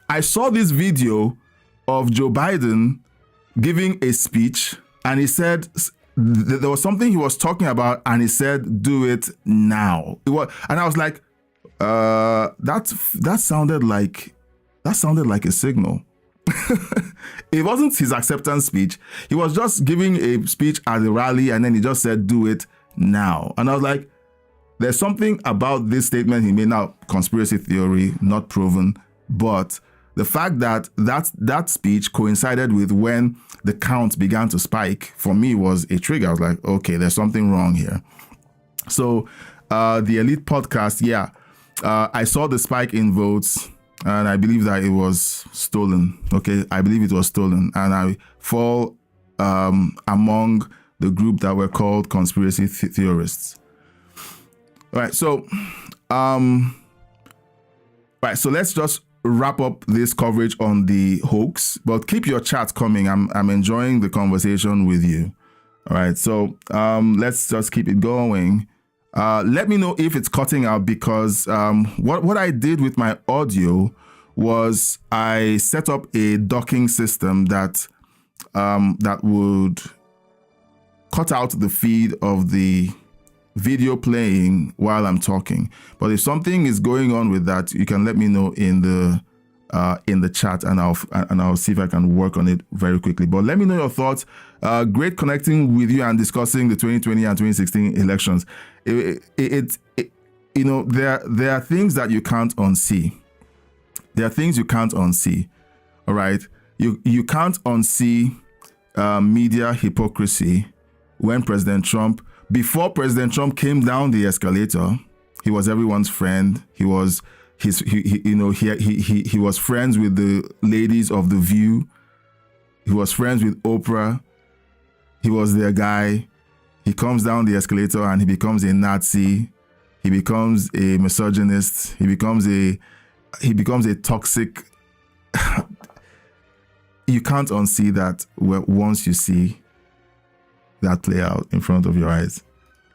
I saw this video of Joe Biden giving a speech, and he said there was something he was talking about, and he said, do it now. And I was like, that sounded like a signal. It wasn't his acceptance speech. He was just giving a speech at the rally, and then he just said, do it now. And I was like, there's something about this statement he made. Now, conspiracy theory, not proven, but the fact that speech coincided with when the count began to spike, for me, was a trigger. I was like, okay, there's something wrong here. So the Elite podcast, I saw the spike in votes, and I believe that it was stolen. Okay, I believe it was stolen. And I fall among the group that were called conspiracy theorists. All right, so let's just wrap up this coverage on the hoax, but keep your chat coming. I'm enjoying the conversation with you. All right, so let's just keep it going. Let me know if it's cutting out, because what I did with my audio was I set up a docking system that would cut out the feed of the video playing while I'm talking. But if something is going on with that, you can let me know in the chat, and I'll see if I can work on it very quickly. But let me know your thoughts. Great connecting with you and discussing the 2020 and 2016 elections. You know, there are things that you can't unsee. There are things you can't unsee. All right, you can't unsee media hypocrisy. When President Trump, before President Trump came down the escalator, he was everyone's friend. He was he was friends with the ladies of The View. He was friends with Oprah. He was their guy. He comes down the escalator and he becomes a Nazi. He becomes a misogynist. He becomes a toxic. You can't unsee that once you see that play out in front of your eyes.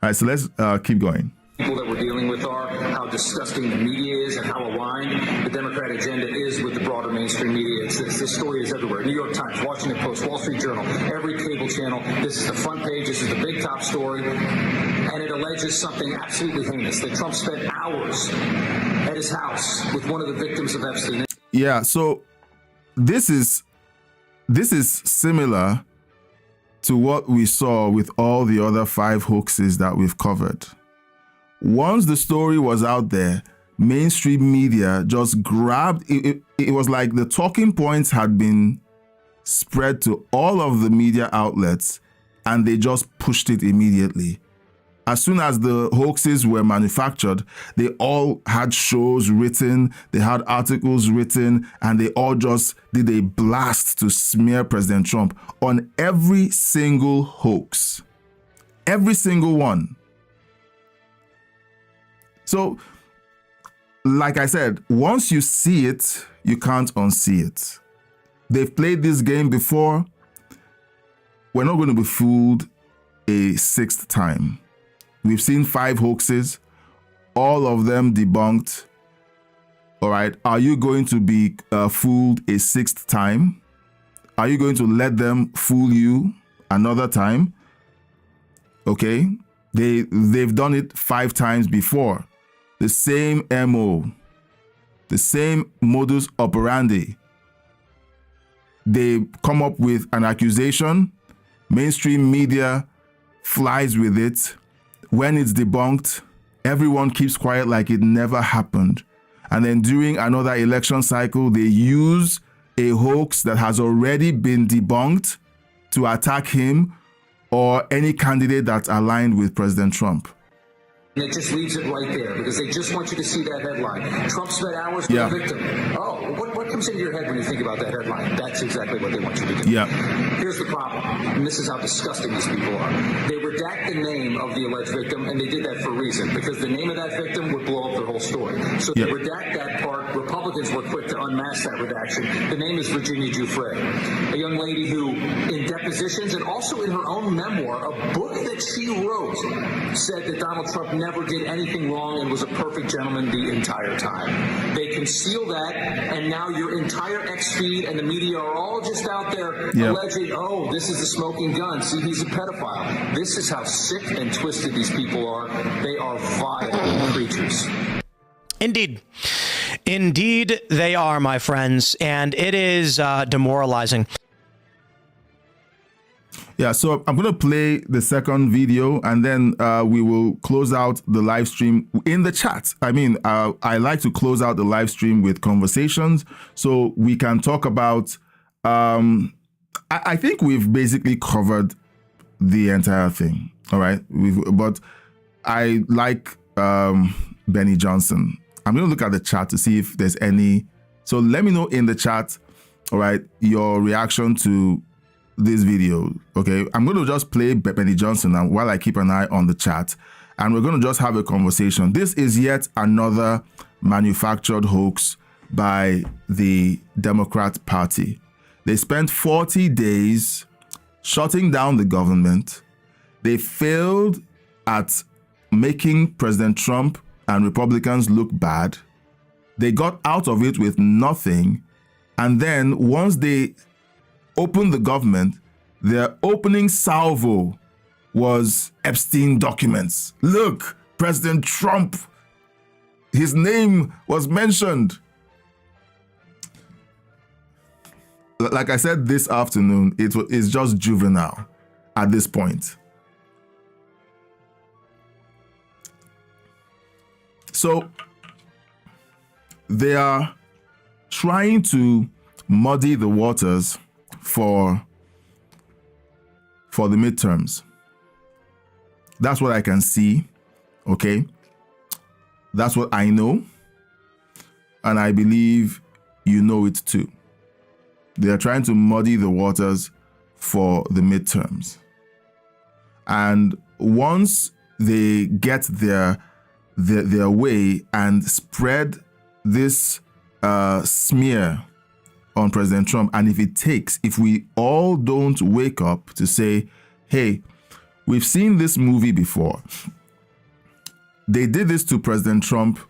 All right, so let's keep going. People that we're dealing with are how disgusting the media is and how aligned the Democrat agenda is with the broader mainstream media. This story is everywhere. New York Times, Washington Post, Wall Street Journal, every cable channel. This is the front page. This is the big top story. And it alleges something absolutely heinous, that Trump spent hours at his house with one of the victims of Epstein. Yeah, so this is similar to what we saw with all the other 5 hoaxes that we've covered. Once the story was out there, mainstream media just grabbed it. It was like the talking points had been spread to all of the media outlets, and they just pushed it immediately. As soon as the hoaxes were manufactured, they all had shows written, they had articles written, and they all just did a blast to smear President Trump on every single hoax. Every single one. So, like I said, once you see it, you can't unsee it. They've played this game before. We're not going to be fooled a 6th time. We've seen 5 hoaxes, all of them debunked. All right. Are you going to be fooled a sixth time? Are you going to let them fool you another time? Okay. They've done it 5 times before. The same MO, the same modus operandi. They come up with an accusation. Mainstream media flies with it. When it's debunked, everyone keeps quiet like it never happened. And then during another election cycle, they use a hoax that has already been debunked to attack him or any candidate that's aligned with President Trump. And it just leaves it right there because they just want you to see that headline. Trump spent hours with a victim. Oh, what comes into your head when you think about that headline? That's exactly what they want you to do. Yeah. Here's the problem, and this is how disgusting these people are. They redact the name of the alleged victim, and they did that for a reason, because the name of that victim would blow up their whole story. So they redact that part. Republicans were quick to unmask that redaction. The name is Virginia Giuffre, a young lady who, in depositions and also in her own memoir, a book that she wrote, said that Donald Trump never did anything wrong and was a perfect gentleman the entire time. They conceal that, and now your entire X feed and the media are all just out there alleging, oh, this is the smoking gun. See, he's a pedophile. This is how sick and twisted these people are. They are vile creatures. Indeed. Indeed, they are, my friends, and it is demoralizing. Yeah, so I'm going to play the second video, and then we will close out the live stream in the chat. I mean, I like to close out the live stream with conversations so we can talk about... I think we've basically covered the entire thing, all right? But I like Benny Johnson. I'm going to look at the chat to see if there's any... So let me know in the chat, all right, your reaction to this video, okay? I'm going to just play Benny Johnson now while I keep an eye on the chat, and we're going to just have a conversation. This is yet another manufactured hoax by the Democrat Party. They spent 40 days shutting down the government. They failed at making President Trump and Republicans look bad. They got out of it with nothing. And then once they opened the government, their opening salvo was Epstein documents. Look, President Trump, his name was mentioned. Like I said this afternoon, it's just juvenile at this point. So they are trying to muddy the waters for the midterms. That's what I can see, okay? That's what I know, and I believe you know it too. They are trying to muddy the waters for the midterms. And once they get their way and spread this smear on President Trump, and if we all don't wake up to say, hey, we've seen this movie before. They did this to President Trump,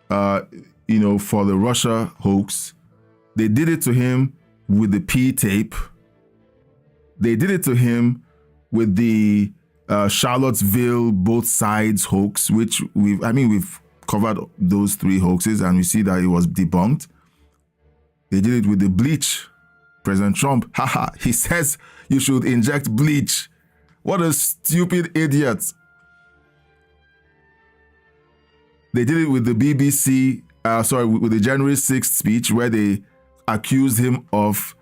for the Russia hoax. They did it to him with the P tape. They did it to him with the Charlottesville both sides hoax, which we've covered those 3 hoaxes, and we see that it was debunked. They did it with the bleach. President Trump, he says you should inject bleach. What a stupid idiot. They did it with the BBC, with the January 6th speech, where they accused him of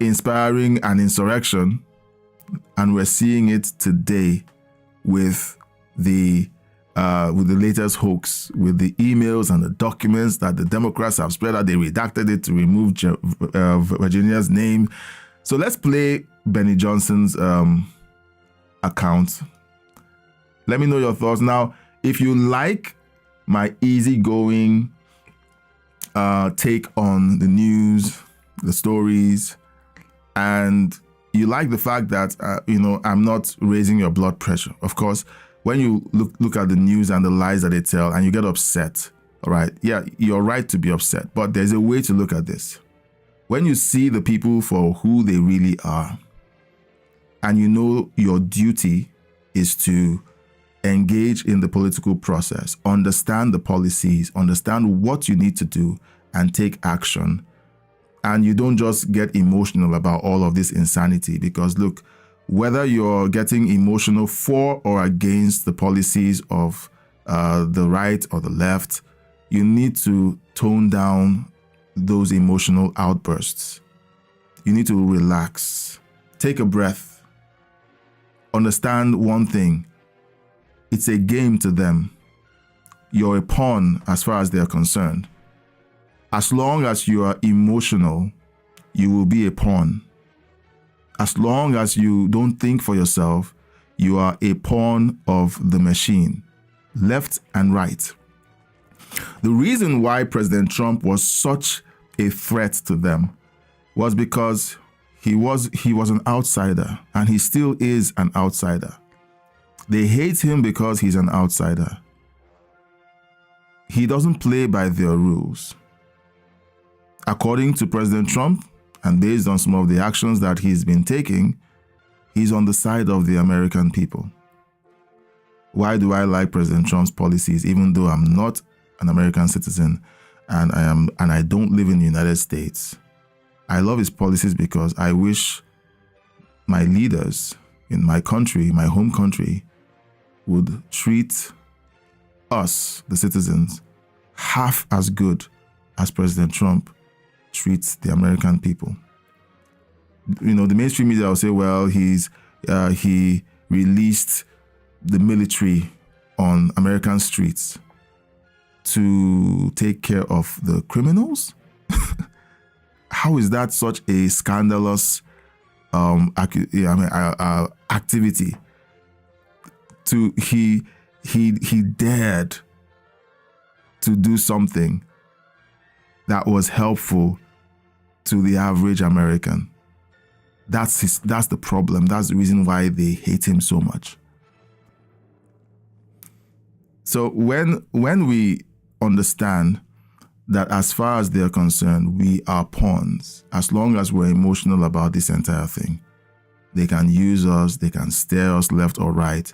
inspiring an insurrection. And we're seeing it today with the latest hoax, with the emails and the documents that the Democrats have spread out. They redacted it to remove Virginia's name. So let's play Benny Johnson's account. Let me know your thoughts. Now, if you like my easygoing take on the news, the stories, and you like the fact that, I'm not raising your blood pressure. Of course, when you look at the news and the lies that they tell and you get upset, All right. Yeah, you're right to be upset, but there's a way to look at this. When you see the people for who they really are, and you know your duty is to engage in the political process, understand the policies, understand what you need to do, and take action. And you don't just get emotional about all of this insanity, because look, whether you're getting emotional for or against the policies of the right or the left, you need to tone down those emotional outbursts. You need to relax, take a breath, understand one thing. It's a game to them. You're a pawn as far as they're concerned. As long as you are emotional, you will be a pawn. As long as you don't think for yourself, you are a pawn of the machine, left and right. The reason why President Trump was such a threat to them was because he was an outsider, and he still is an outsider. They hate him because he's an outsider. He doesn't play by their rules. According to President Trump, and based on some of the actions that he's been taking, he's on the side of the American people. Why do I like President Trump's policies, even though I'm not an American citizen and I don't live in the United States? I love his policies because I wish my leaders in my country, my home country, would treat us, the citizens, half as good as President Trump treats the American people. You know, the mainstream media will say, well, he released the military on American streets to take care of the criminals? How is that such a scandalous activity? He dared to do something that was helpful to the average American. That's the problem. That's the reason why they hate him so much. So when we understand that as far as they're concerned, we are pawns, as long as we're emotional about this entire thing, they can use us, they can steer us left or right.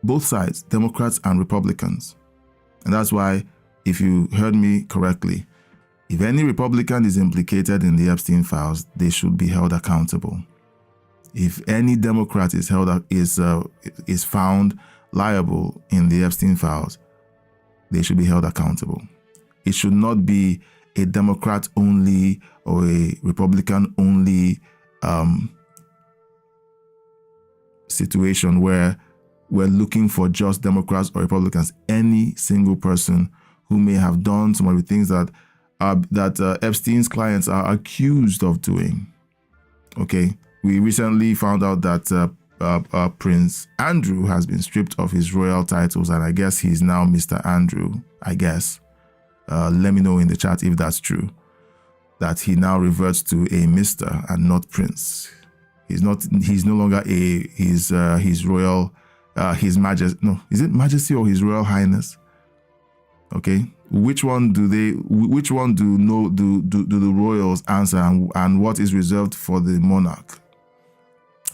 Both sides, Democrats and Republicans. And that's why, if you heard me correctly, if any Republican is implicated in the Epstein files, they should be held accountable. If any Democrat is found liable in the Epstein files, they should be held accountable. It should not be a Democrat only or a Republican only situation where we're looking for just Democrats or Republicans. Any single person who may have done some of the things that Epstein's clients are accused of doing. Okay, we recently found out that Prince Andrew has been stripped of his royal titles, and I guess he's now Mr. Andrew, I guess. Let me know in the chat if that's true, that he now reverts to a Mr. and not Prince. He's no longer his royal, his majesty. No, is it majesty or his royal highness? Okay, which one do the royals answer, and what is reserved for the monarch?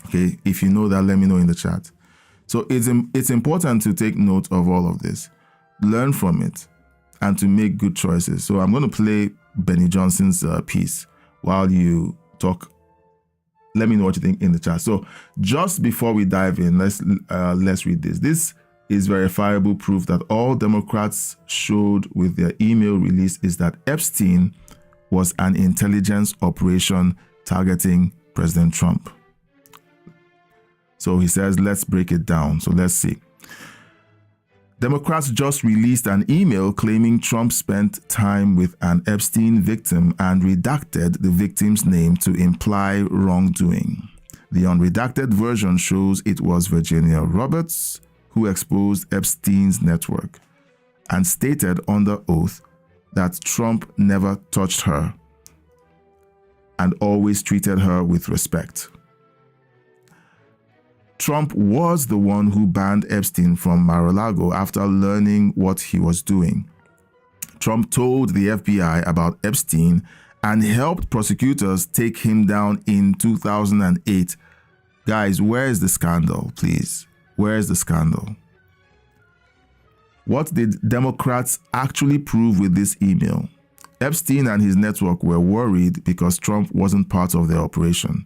Okay, if you know that, let me know in the chat. So it's important to take note of all of this, learn from it, and to make good choices. So I'm going to play Benny Johnson's piece while you talk. Let me know what you think in the chat. So just before we dive in, let's read this. This is verifiable proof that all Democrats showed with their email release is that Epstein was an intelligence operation targeting President Trump. So he says, let's break it down. So let's see. Democrats just released an email claiming Trump spent time with an Epstein victim and redacted the victim's name to imply wrongdoing. The unredacted version shows it was Virginia Roberts who exposed Epstein's network and stated under oath that Trump never touched her and always treated her with respect. Trump was the one who banned Epstein from Mar-a-Lago after learning what he was doing. Trump told the FBI about Epstein and helped prosecutors take him down in 2008. Guys, where is the scandal, please? Where is the scandal? What did Democrats actually prove with this email? Epstein and his network were worried because Trump wasn't part of their operation.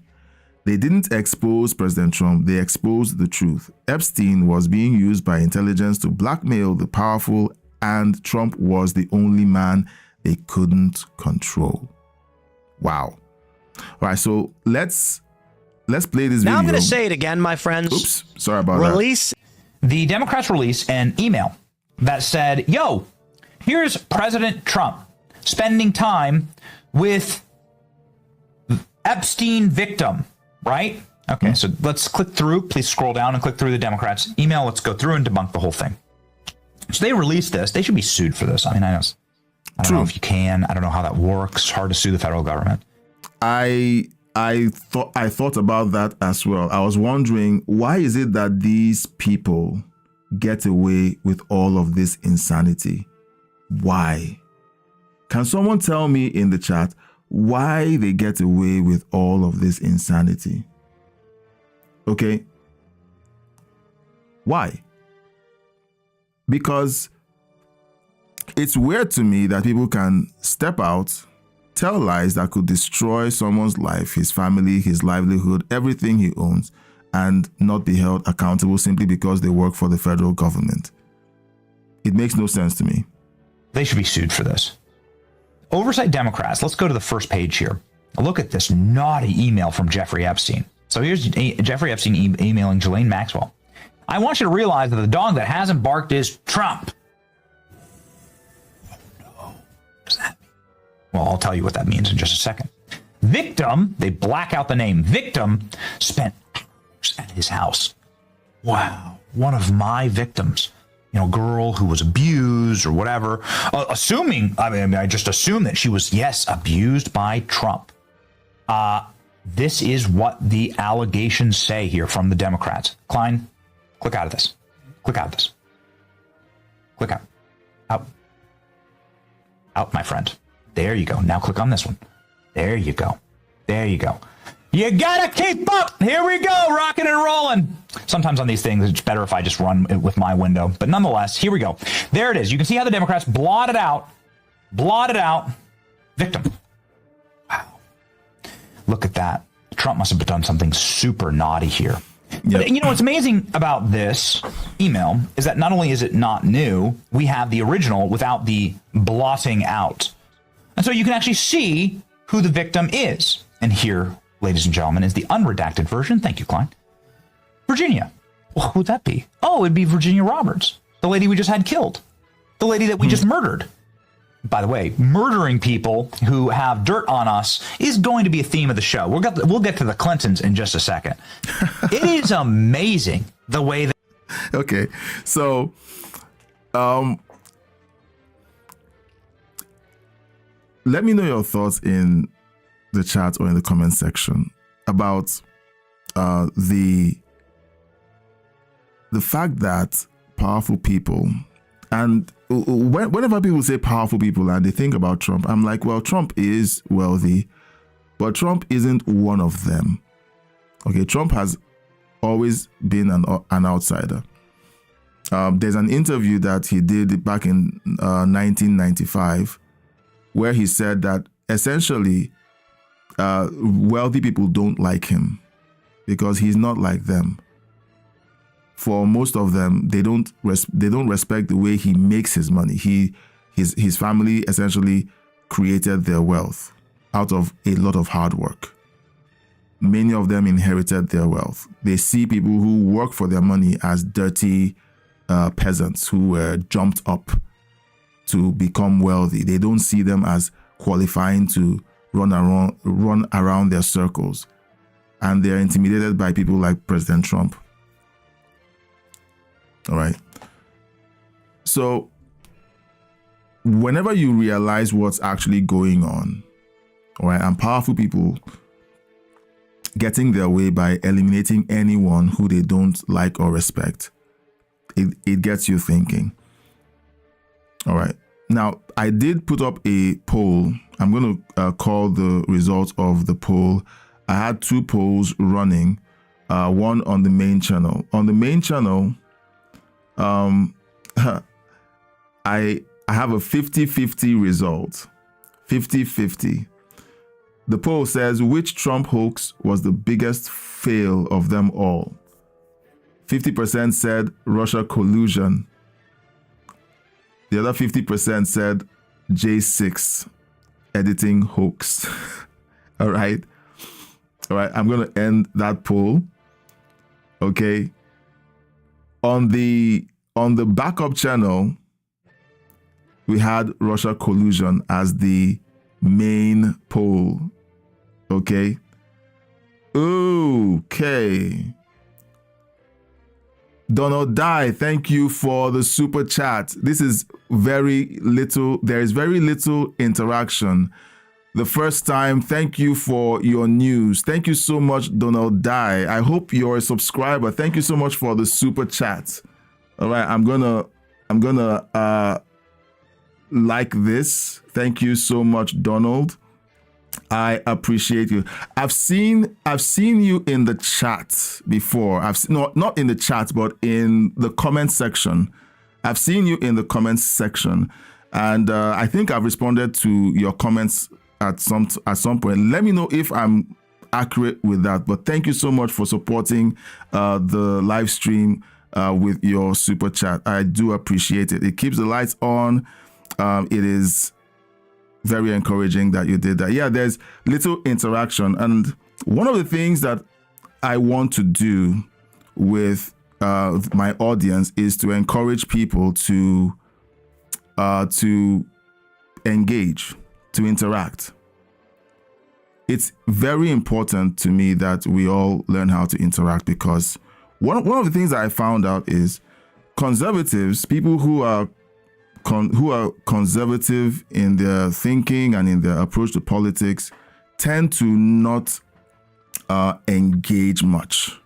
They didn't expose President Trump, they exposed the truth. Epstein was being used by intelligence to blackmail the powerful, and Trump was the only man they couldn't control. Wow. All right, so let's play this video. Now I'm going to say it again, my friends. Oops, sorry about that. The Democrats released an email that said, yo, here's President Trump spending time with Epstein victim, right? Okay, so let's click through. Please scroll down and click through the Democrats' email. Let's go through and debunk the whole thing. So they released this. They should be sued for this. I mean, I don't know if you can. I don't know how that works. It's hard to sue the federal government. I thought about that as well. I was wondering, why is it that these people get away with all of this insanity? Why? Can someone tell me in the chat why they get away with all of this insanity? Okay. Why? Because it's weird to me that people can step out, tell lies that could destroy someone's life, his family, his livelihood, everything he owns, and not be held accountable simply because they work for the federal government. It makes no sense to me. They should be sued for this. Oversight Democrats, let's go to the first page here. Look at this naughty email from Jeffrey Epstein. So here's Jeffrey Epstein emailing Ghislaine Maxwell. I want you to realize that the dog that hasn't barked is Trump. Oh no. What does that mean? Well, I'll tell you what that means in just a second. Victim, they black out the name. Victim spent hours at his house. Wow. One of my victims. You know, girl who was abused or whatever. I just assume that she was, yes, abused by Trump. This is what the allegations say here from the Democrats. Klein, click out of this. Click out of this. Click out. Out. Out, my friend. There you go. Now click on this one. There you go. There you go. You gotta keep up. Here we go. Rocking and rolling. Sometimes on these things, it's better if I just run with my window. But nonetheless, here we go. There it is. You can see how the Democrats blotted out victim. Wow. Look at that. Trump must have done something super naughty here. Yep. But you know what's amazing about this email is that not only is it not new, we have the original without the blotting out. And so you can actually see who the victim is. And here, ladies and gentlemen, is the unredacted version. Thank you, Klein. Virginia. Well, who would that be? Oh, it'd be Virginia Roberts, the lady we just had killed, the lady that we just murdered. By the way, murdering people who have dirt on us is going to be a theme of the show. We'll get to the Clintons in just a second. It is amazing the way that. Okay, so let me know your thoughts in the chat or in the comment section about the fact that powerful people, and whenever people say powerful people and they think about Trump, I'm like, well, Trump is wealthy, but Trump isn't one of them. Okay, Trump has always been an outsider. There's an interview that he did back in 1995 where he said that essentially wealthy people don't like him because he's not like them. For most of them, they don't respect the way he makes his money. His family essentially created their wealth out of a lot of hard work. Many of them inherited their wealth. They see people who work for their money as dirty peasants who were jumped up to become wealthy. They don't see them as qualifying to run around their circles. And they're intimidated by people like President Trump. All right. So whenever you realize what's actually going on, all right, and powerful people getting their way by eliminating anyone who they don't like or respect, it gets you thinking. All right. Now, I did put up a poll. I'm going to call the results of the poll. I had 2 polls running, one on the main channel. On the main channel, I have a 50-50 result. 50-50. The poll says, which Trump hoax was the biggest fail of them all? 50% said Russia collusion. The other 50% said J6 editing hoax. All right. I'm going to end that poll. Okay. On the backup channel, we had Russia collusion as the main poll. Okay. Okay. Donald Dye, thank you for the super chat. This is very little. There is very little interaction. The first time, thank you for your news. Thank you so much, Donald Dye. I hope you're a subscriber. Thank you so much for the super chat. All right, I'm gonna like this. Thank you so much, Donald. I appreciate you. I've seen you in the chat before. Not in the chat, but in the comment section. I've seen you in the comments section, and I think I've responded to your comments at some point. Let me know if I'm accurate with that. But thank you so much for supporting the live stream with your super chat. I do appreciate it. It keeps the lights on. It is very encouraging that you did that. Yeah, there's little interaction. And one of the things that I want to do with my audience is to encourage people to engage, to interact. It's very important to me that we all learn how to interact, because one of the things that I found out is conservatives, people who are conservative in their thinking and in their approach to politics, tend to not engage much.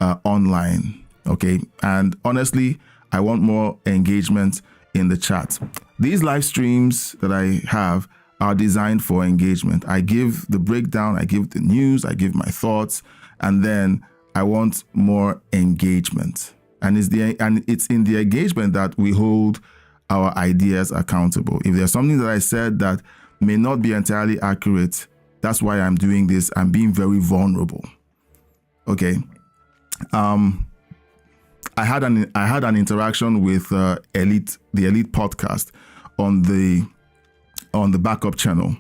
Online. Okay, and honestly, I want more engagement in the chat. These live streams that I have are designed for engagement. I give the breakdown, I give the news, I give my thoughts, and then I want more engagement. And it's in the engagement that we hold our ideas accountable. If there's something that I said that may not be entirely accurate, that's why I'm doing this. I'm being very vulnerable. Okay. I had an interaction with the Elite podcast on the backup channel,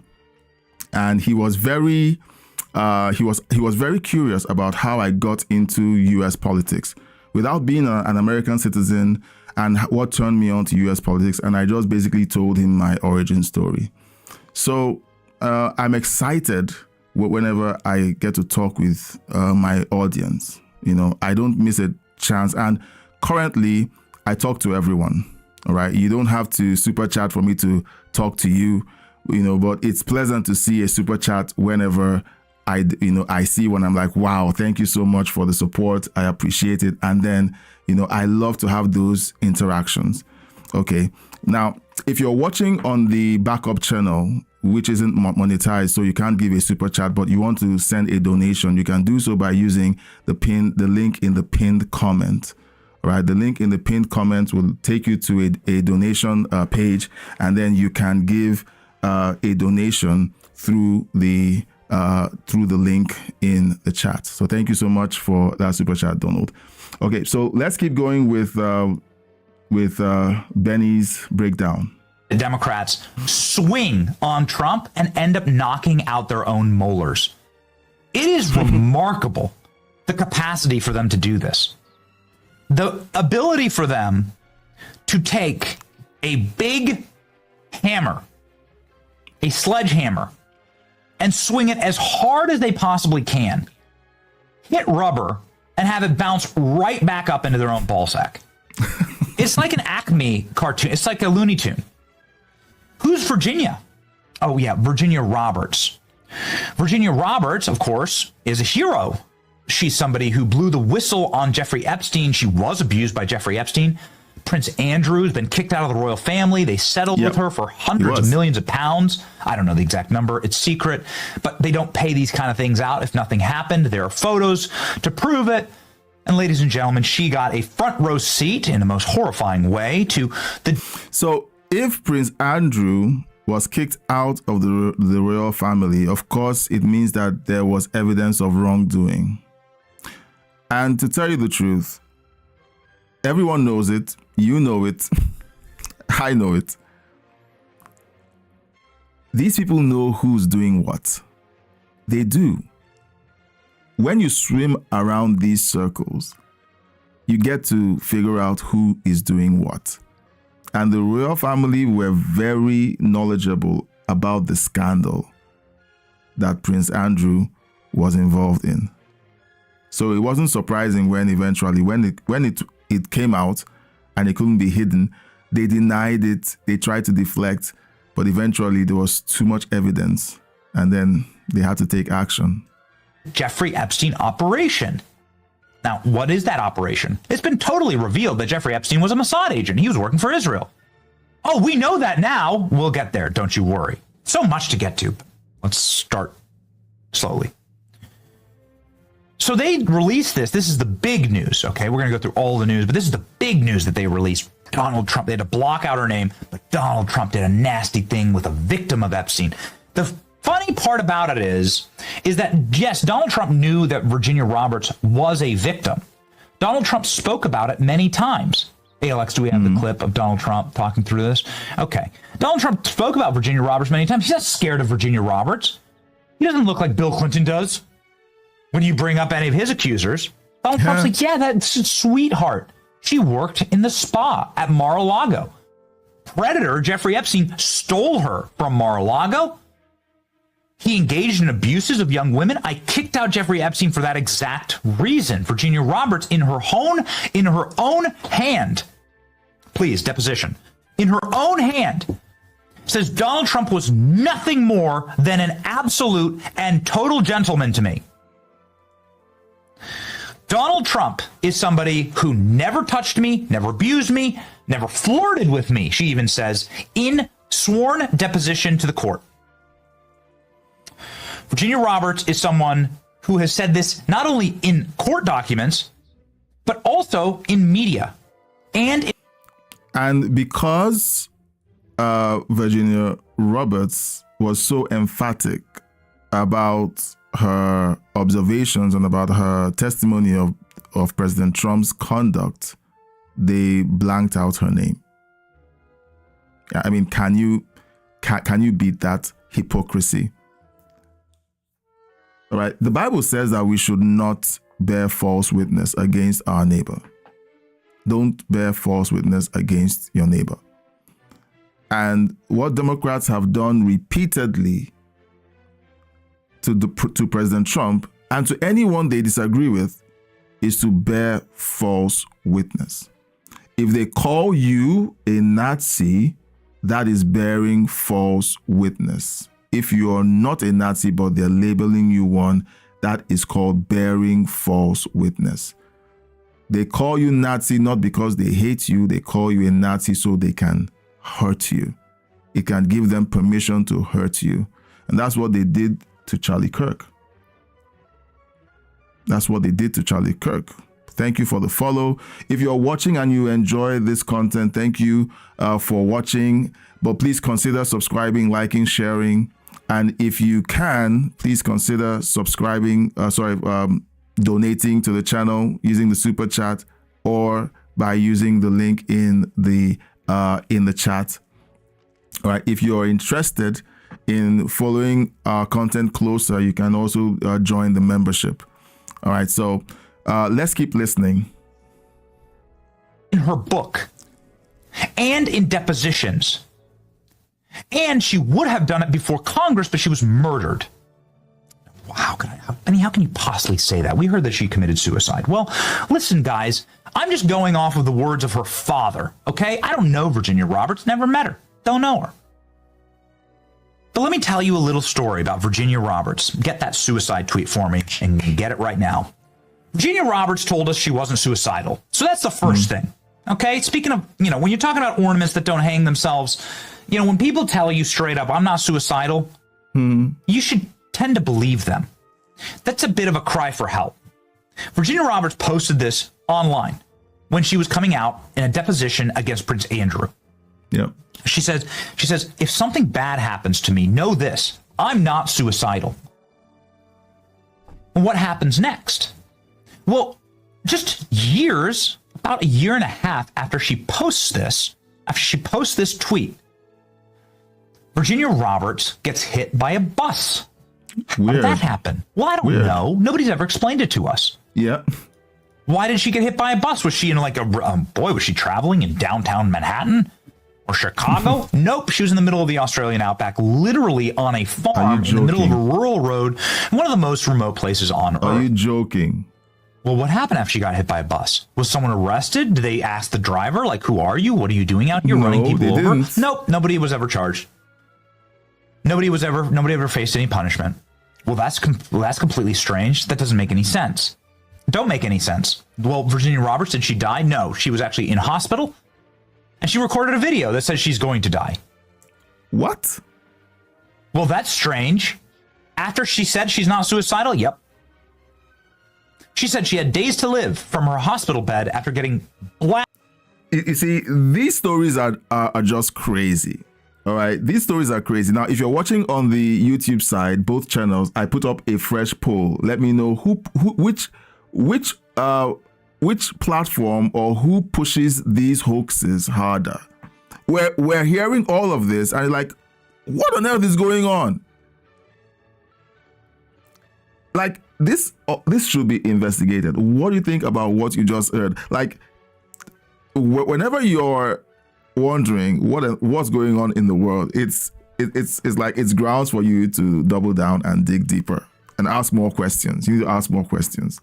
and he was very curious about how I got into U.S. politics without being an American citizen, and what turned me on to U.S. politics. And I just basically told him my origin story. So I'm excited whenever I get to talk with my audience. You know, I don't miss a chance. And currently, I talk to everyone. All right. You don't have to super chat for me to talk to you, but it's pleasant to see a super chat whenever I see one. I'm like, wow, thank you so much for the support. I appreciate it. And then, I love to have those interactions. Okay. Now, if you're watching on the backup channel, which isn't monetized, so you can't give a super chat, but you want to send a donation, you can do so by using the link in the pinned comment. All right. The link in the pinned comment will take you to a donation page, and then you can give a donation through the link in the chat. So thank you so much for that super chat, Donald. Okay, so let's keep going with Benny's breakdown. The Democrats swing on Trump and end up knocking out their own molars. It is remarkable, the capacity for them to do this. The ability for them to take a big hammer, a sledgehammer, and swing it as hard as they possibly can, hit rubber, and have it bounce right back up into their own ballsack. It's like an Acme cartoon. It's like a Looney Tune. Who's Virginia? Oh, yeah, Virginia Roberts. Virginia Roberts, of course, is a hero. She's somebody who blew the whistle on Jeffrey Epstein. She was abused by Jeffrey Epstein. Prince Andrew has been kicked out of the royal family. They settled with her for hundreds of millions of pounds. I don't know the exact number. It's secret. But they don't pay these kind of things out if nothing happened. There are photos to prove it. And ladies and gentlemen, she got a front row seat in the most horrifying way to the... So if Prince Andrew was kicked out of the royal family, of course, it means that there was evidence of wrongdoing. And to tell you the truth, everyone knows it. You know it. I know it. These people know who's doing what. They do. When you swim around these circles, you get to figure out who is doing what. And the royal family were very knowledgeable about the scandal that Prince Andrew was involved in. So it wasn't surprising when eventually, when it came out and it couldn't be hidden, they denied it, they tried to deflect, but eventually there was too much evidence and then they had to take action. Jeffrey Epstein operation. Now, what is that operation? It's been totally revealed that Jeffrey Epstein was a Mossad agent. He was working for Israel. Oh, we know that now. We'll get there. Don't you worry. So much to get to. Let's start slowly. So they released this. This is the big news. Okay, we're going to go through all the news, but this is the big news that they released. Donald Trump, they had to block out her name, but Donald Trump did a nasty thing with a victim of Epstein. The funny part about it is that, yes, Donald Trump knew that Virginia Roberts was a victim. Donald Trump spoke about it many times. Hey, Alex, do we have the clip of Donald Trump talking through this? Okay. Donald Trump spoke about Virginia Roberts many times. He's not scared of Virginia Roberts. He doesn't look like Bill Clinton does when you bring up any of his accusers. Donald Trump's like, yeah, that's a sweetheart. She worked in the spa at Mar-a-Lago. Predator Jeffrey Epstein stole her from Mar-a-Lago. He engaged in abuses of young women. I kicked out Jeffrey Epstein for that exact reason. Virginia Roberts, in her own hand, please, deposition, in her own hand, says Donald Trump was nothing more than an absolute and total gentleman to me. Donald Trump is somebody who never touched me, never abused me, never flirted with me, she even says, in sworn deposition to the court. Virginia Roberts is someone who has said this not only in court documents, but also in media. And because Virginia Roberts was so emphatic about her observations and about her testimony of President Trump's conduct, they blanked out her name. I mean, can you beat that hypocrisy? All right. The Bible says that we should not bear false witness against our neighbor. Don't bear false witness against your neighbor. And what Democrats have done repeatedly to President Trump and to anyone they disagree with is to bear false witness. If they call you a Nazi, that is bearing false witness. If you are not a Nazi, but they're labeling you one, that is called bearing false witness. They call you Nazi not because they hate you. They call you a Nazi so they can hurt you. It can give them permission to hurt you. And that's what they did to Charlie Kirk. That's what they did to Charlie Kirk. Thank you for the follow. If you're watching and you enjoy this content, thank you for watching. But please consider subscribing, liking, sharing. And if you can, please consider donating to the channel using the super chat or by using the link in the chat. All right. If you're interested in following our content closer, you can also join the membership. All right. So let's keep listening. In her book and in depositions. And she would have done it before Congress, but she was murdered. Wow, how can you possibly say that? We heard that she committed suicide. Well, listen, guys, I'm just going off of the words of her father, okay? I don't know Virginia Roberts, never met her, don't know her. But let me tell you a little story about Virginia Roberts. Get that suicide tweet for me and get it right now. Virginia Roberts told us she wasn't suicidal. So that's the first thing. Okay, speaking of, when you're talking about ornaments that don't hang themselves, when people tell you straight up, I'm not suicidal, you should tend to believe them. That's a bit of a cry for help. Virginia Roberts posted this online when she was coming out in a deposition against Prince Andrew. Yeah. She says, if something bad happens to me, know this, I'm not suicidal. What happens next? Well, just about a year and a half after she posts this tweet, Virginia Roberts gets hit by a bus. How did that happen? Well, I don't know. Nobody's ever explained it to us. Yeah. Why did she get hit by a bus? Was she in was she traveling in downtown Manhattan or Chicago? Nope. She was in the middle of the Australian outback, literally on a farm in the middle of a rural road, one of the most remote places on Earth. Are you joking? Well, what happened after she got hit by a bus? Was someone arrested? Did they ask the driver, who are you? What are you doing out here running people over? Didn't. Nope. Nobody was ever charged. Nobody ever faced any punishment. Well, that's completely strange. That doesn't make any sense. Don't make any sense. Well, Virginia Roberts, did she die? No, she was actually in hospital, and she recorded a video that says she's going to die. What? Well, that's strange. After she said she's not suicidal, yep. She said she had days to live from her hospital bed after getting blasted. You see, these stories are just crazy. All right, these stories are crazy. Now, if you're watching on the YouTube side, both channels, I put up a fresh poll. Let me know which platform or who pushes these hoaxes harder. We're hearing all of this and like, what on earth is going on? Like this should be investigated. What do you think about what you just heard? Like, whenever you're wondering what's going on in the world, it's like it's grounds for you to double down and dig deeper and ask more questions. You need to ask more questions.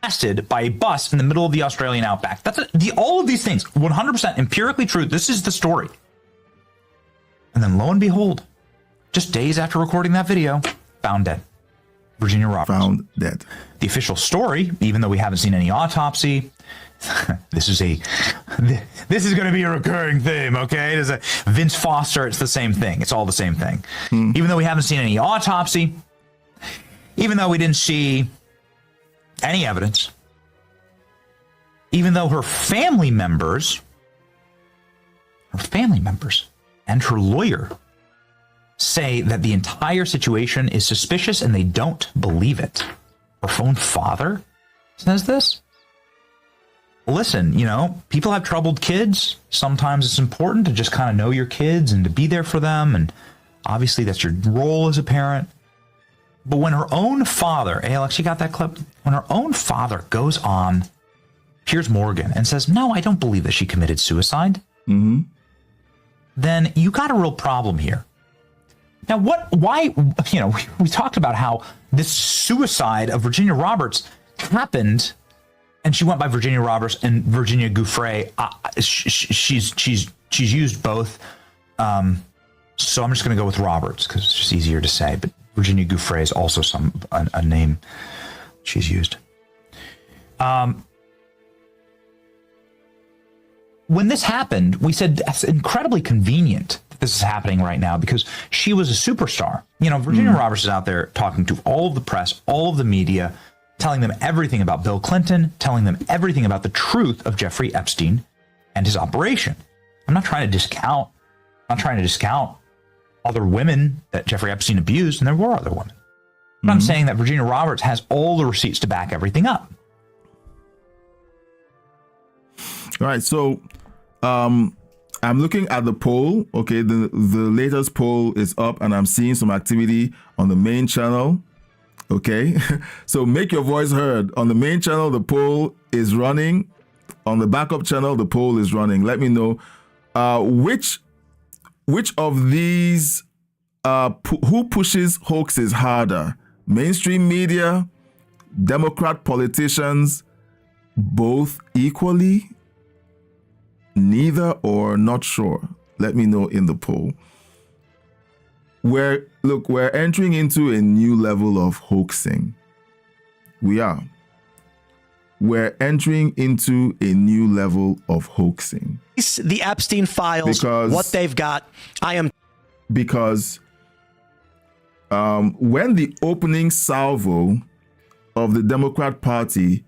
Blasted by a bus in the middle of the Australian outback. That's all of these things, 100% empirically true. This is the story. And then lo and behold, just days after recording that video, found dead. Virginia Roberts. Found dead. The official story, even though we haven't seen any autopsy, this is going to be a recurring theme, okay? There's a Vince Foster, it's the same thing. It's all the same thing. Even though we haven't seen any autopsy, even though we didn't see any evidence, even though her family members and her lawyer say that the entire situation is suspicious and they don't believe it. Her own father says this. Listen, people have troubled kids. Sometimes it's important to just kind of know your kids and to be there for them. And obviously that's your role as a parent. But when her own father, hey, Alex, you got that clip? When her own father goes on Piers Morgan and says, no, I don't believe that she committed suicide, then you got a real problem here. Now, why, we talked about how this suicide of Virginia Roberts happened, and she went by Virginia Roberts and Virginia Giuffre. She's used both. So I'm just going to go with Roberts because it's just easier to say. But Virginia Giuffre is also a name she's used. When this happened, we said that's incredibly convenient that this is happening right now because she was a superstar. Virginia Roberts is out there talking to all of the press, all of the media, telling them everything about Bill Clinton, telling them everything about the truth of Jeffrey Epstein and his operation. I'm not trying to discount other women that Jeffrey Epstein abused, and there were other women. But I'm saying that Virginia Roberts has all the receipts to back everything up. All right, so I'm looking at the poll. Okay, the latest poll is up, and I'm seeing some activity on the main channel. Okay, so make your voice heard. On the main channel, the poll is running. On the backup channel, the poll is running. Let me know which of these who pushes hoaxes harder? Mainstream media, Democrat politicians, both equally, neither, or not sure? Let me know in the poll. We're entering into a new level of hoaxing. We are. we're entering into a new level of hoaxing. The Epstein files, what they've got, because when the opening salvo of the Democrat Party,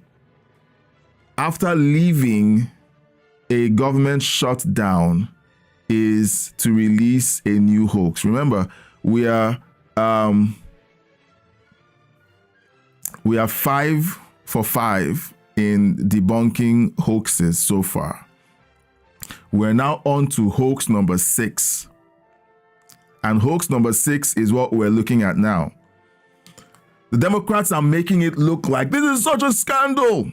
after leaving a government shutdown, is to release a new hoax. Remember, we are 5 for 5 in debunking hoaxes so far. We're now on to hoax number 6. And hoax number 6 is what we're looking at now. The Democrats are making it look like this is such a scandal.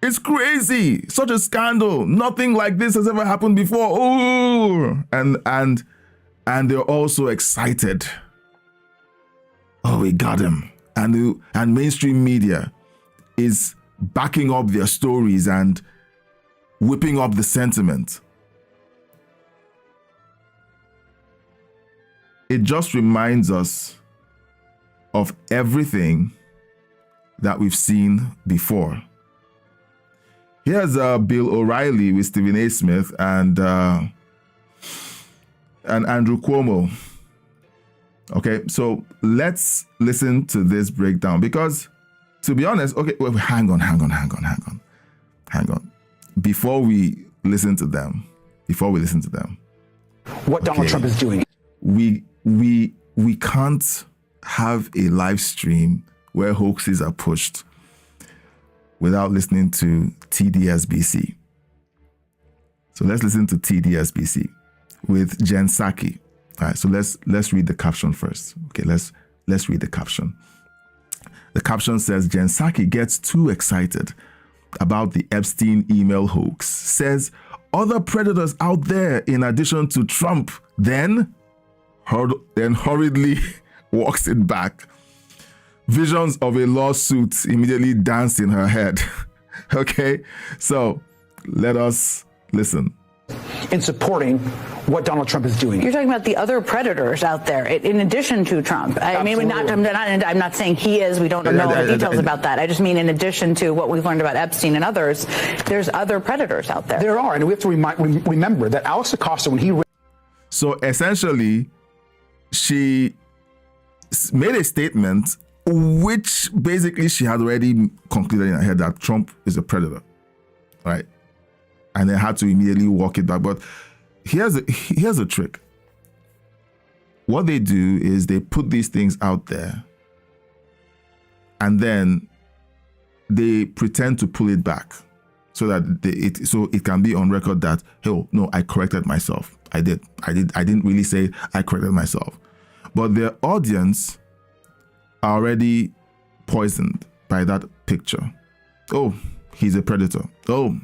It's crazy. Such a scandal. Nothing like this has ever happened before. Oh, and they're also excited. Oh, we got him. And mainstream media is backing up their stories and whipping up the sentiment. It just reminds us of everything that we've seen before. Here's Bill O'Reilly with Stephen A. Smith and Andrew Cuomo. Okay, so let's listen to this breakdown because, to be honest, okay, well, hang on. Before we listen to them, what Donald Trump is doing. We can't have a live stream where hoaxes are pushed without listening to TDSBC. So let's listen to TDSBC with Jen Psaki. All right, so let's read the caption first. Okay, let's read the caption. The caption says, Jen Psaki gets too excited about the Epstein email hoax. Says other predators out there in addition to Trump, then hurriedly walks it back. Visions of a lawsuit immediately danced in her head. Okay, so let us listen. In supporting what Donald Trump is doing. You're talking about the other predators out there, in addition to Trump. I mean, I'm not saying he is. We don't know all the details about that. I just mean in addition to what we've learned about Epstein and others, there's other predators out there. There are, and we have to remember that Alex Acosta, when he... So essentially, she made a statement which basically she had already concluded in her head that Trump is a predator, right? And they had to immediately walk it back. But here's a trick. What they do is they put these things out there and then they pretend to pull it back so that it can be on record that, hey, no, I corrected myself. I didn't really say I corrected myself. But their audience are already poisoned by that picture. Oh, he's a predator. Oh,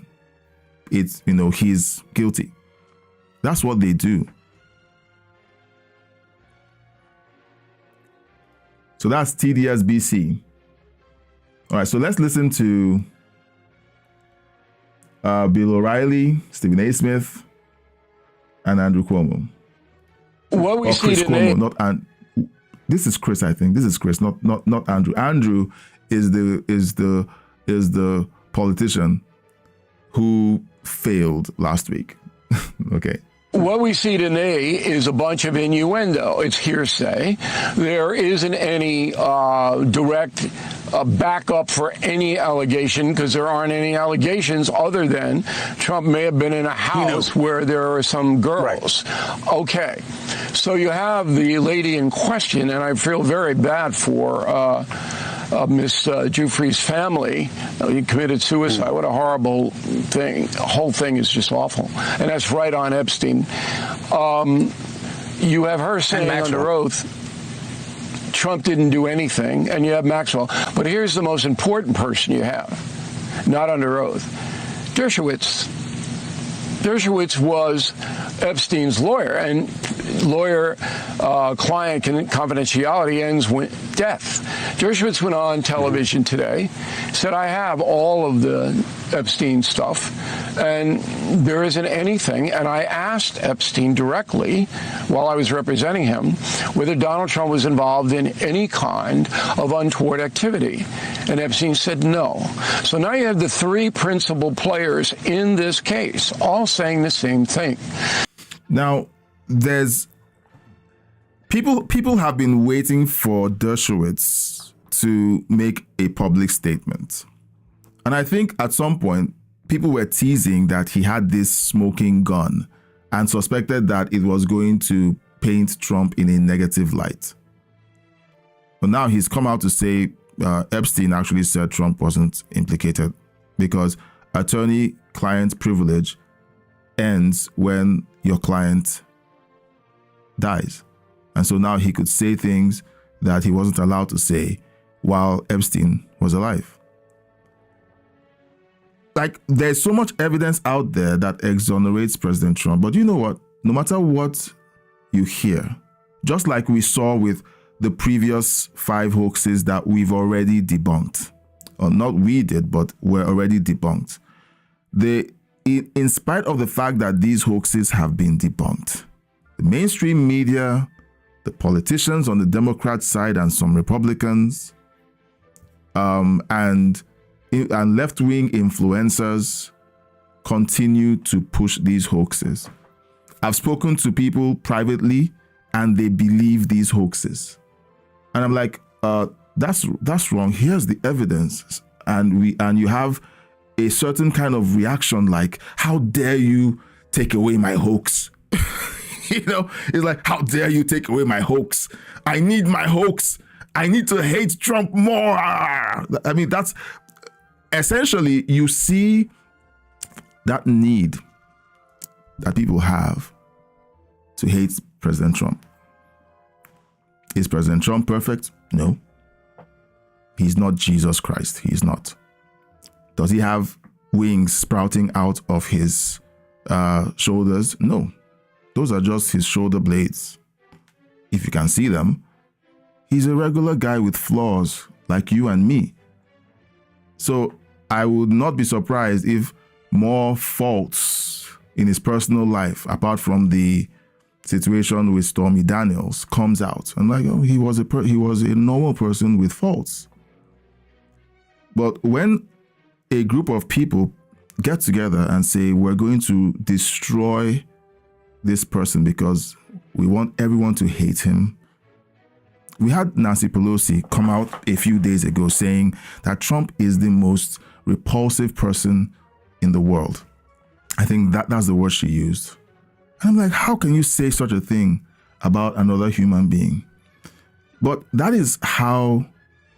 it's, he's guilty. That's what they do. So that's TDSBC. All right, so let's listen to Bill O'Reilly, Stephen A. Smith, and Andrew Cuomo. What we see today... This is Chris, I think. This is Chris, not Andrew. Andrew is the politician who failed last week. Okay. What we see today is a bunch of innuendo. It's hearsay. There isn't any direct backup for any allegation because there aren't any allegations other than Trump may have been in a house where there are some girls. Right. Okay. So you have the lady in question, and I feel very bad for Miss Giuffre's family. He committed suicide. What a horrible thing. The whole thing is just awful. And that's right on Epstein. You have her saying under oath, Trump didn't do anything, and you have Maxwell. But here's the most important person you have, not under oath. Dershowitz. Dershowitz was Epstein's lawyer, and lawyer-client confidentiality ends with death. Dershowitz went on television today, said, I have all of the Epstein stuff, and there isn't anything. And I asked Epstein directly, while I was representing him, whether Donald Trump was involved in any kind of untoward activity. And Epstein said no. So now you have the three principal players in this case, all saying the same thing. Now, there's people have been waiting for Dershowitz to make a public statement. And I think at some point, people were teasing that he had this smoking gun and suspected that it was going to paint Trump in a negative light. But now he's come out to say Epstein actually said Trump wasn't implicated because attorney-client privilege ends when your client dies. And so now he could say things that he wasn't allowed to say while Epstein was alive. Like, there's so much evidence out there that exonerates President Trump. But you know what? No matter what you hear, just like we saw with the previous 5 hoaxes that we've already debunked, or not we did, but were already debunked, in spite of the fact that these hoaxes have been debunked, the mainstream media, the politicians on the Democrat side and some Republicans, and left-wing influencers continue to push these hoaxes. I've spoken to people privately and they believe these hoaxes. And I'm like, that's wrong. Here's the evidence. And you have a certain kind of reaction like, how dare you take away my hoax? You know, it's like, how dare you take away my hoax? I need my hoax. I need to hate Trump more. I mean, that's essentially, you see that need that people have to hate President Trump. Is President Trump perfect? No. He's not Jesus Christ. He's not. Does he have wings sprouting out of his shoulders? No. Those are just his shoulder blades. If you can see them, he's a regular guy with flaws like you and me. So I would not be surprised if more faults in his personal life, apart from the situation with Stormy Daniels, comes out. And like, oh, he was a normal person with faults. But when a group of people get together and say, we're going to destroy this person because we want everyone to hate him. We had Nancy Pelosi come out a few days ago saying that Trump is the most repulsive person in the world. I think that's the word she used. And I'm like, how can you say such a thing about another human being? But that is how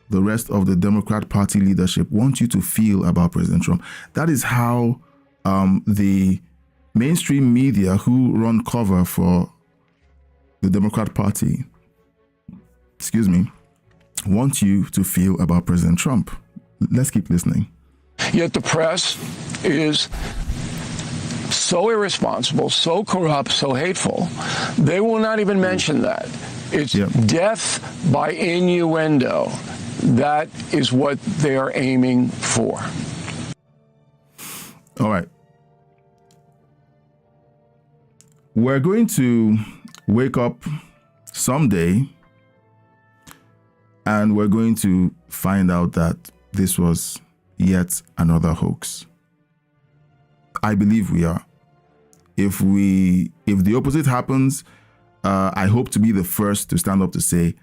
the rest of the Democrat Party leadership wants you to feel about President Trump. That is how the mainstream media who run cover for the Democrat Party, want you to feel about President Trump. Let's keep listening. Yet the press is so irresponsible, so corrupt, so hateful, they will not even mention that. It's death by innuendo. That is what they are aiming for. All right. We're going to wake up someday and we're going to find out that this was yet another hoax. I believe we are. If the opposite happens, I hope to be the first to stand up to say,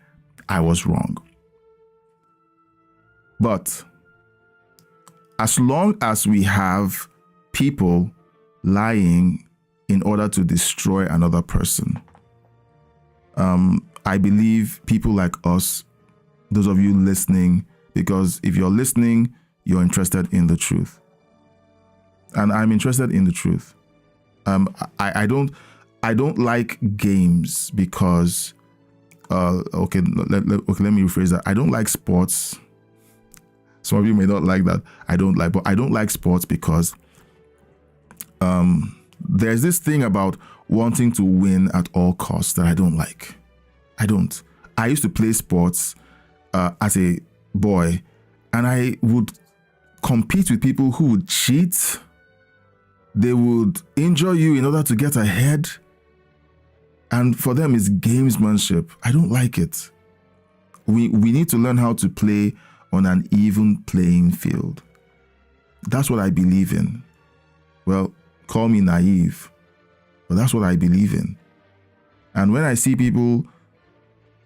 I was wrong. But as long as we have people lying in order to destroy another person, I believe people like us, those of you listening, because if you're listening, you're interested in the truth. And I'm interested in the truth. I don't like games because let me rephrase that. I don't like sports. Some of you may not like that. But I don't like sports because there's this thing about wanting to win at all costs that I don't like. I don't. I used to play sports as a boy, and I would compete with people who would cheat. They would injure you in order to get ahead. And for them, it's gamesmanship. I don't like it. We need to learn how to play on an even playing field. That's what I believe in. Well, call me naive, but that's what I believe in. And when I see people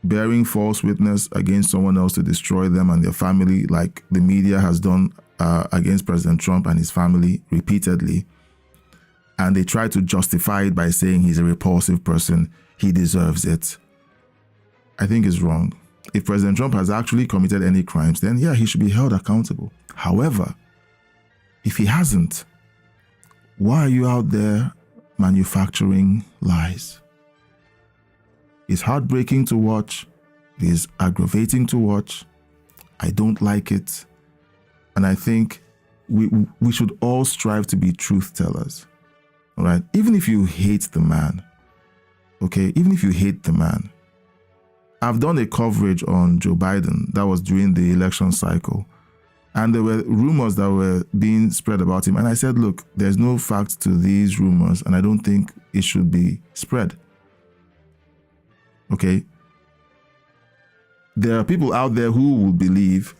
bearing false witness against someone else to destroy them and their family, like the media has done against President Trump and his family repeatedly, and they try to justify it by saying he's a repulsive person, he deserves it, I think it's wrong. If President Trump has actually committed any crimes, then yeah, he should be held accountable. However, if he hasn't, why are you out there manufacturing lies? It's heartbreaking to watch. It is aggravating to watch. I don't like it. And I think we should all strive to be truth tellers. All right? Even if you hate the man, okay? Even if you hate the man. I've done a coverage on Joe Biden that was during the election cycle. And there were rumors that were being spread about him. And I said, look, there's no fact to these rumors, and I don't think it should be spread. Okay? There are people out there who will believe,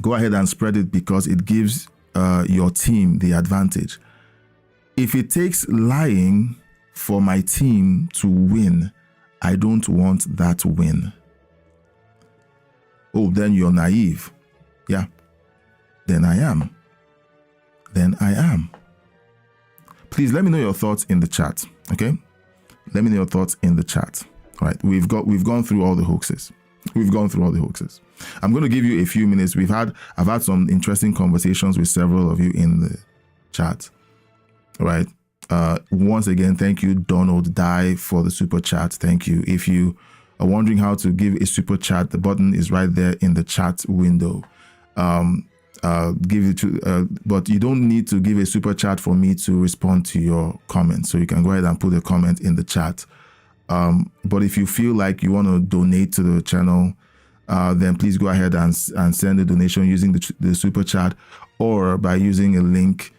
go ahead and spread it because it gives your team the advantage. If it takes lying for my team to win, I don't want that win. Oh, then you're naive. Yeah. Then I am. Please let me know your thoughts in the chat, okay? Let me know your thoughts in the chat. All right, we've gone through all the hoaxes. I'm going to give you a few minutes. I've had some interesting conversations with several of you in the chat. All right. Once again, thank you, Donald Dye, for the super chat. Thank you. If you are wondering how to give a super chat, the button is right there in the chat window. But you don't need to give a super chat for me to respond to your comment. So you can go ahead and put a comment in the chat. But if you feel like you want to donate to the channel, then please go ahead and send a donation using the super chat, or by using a link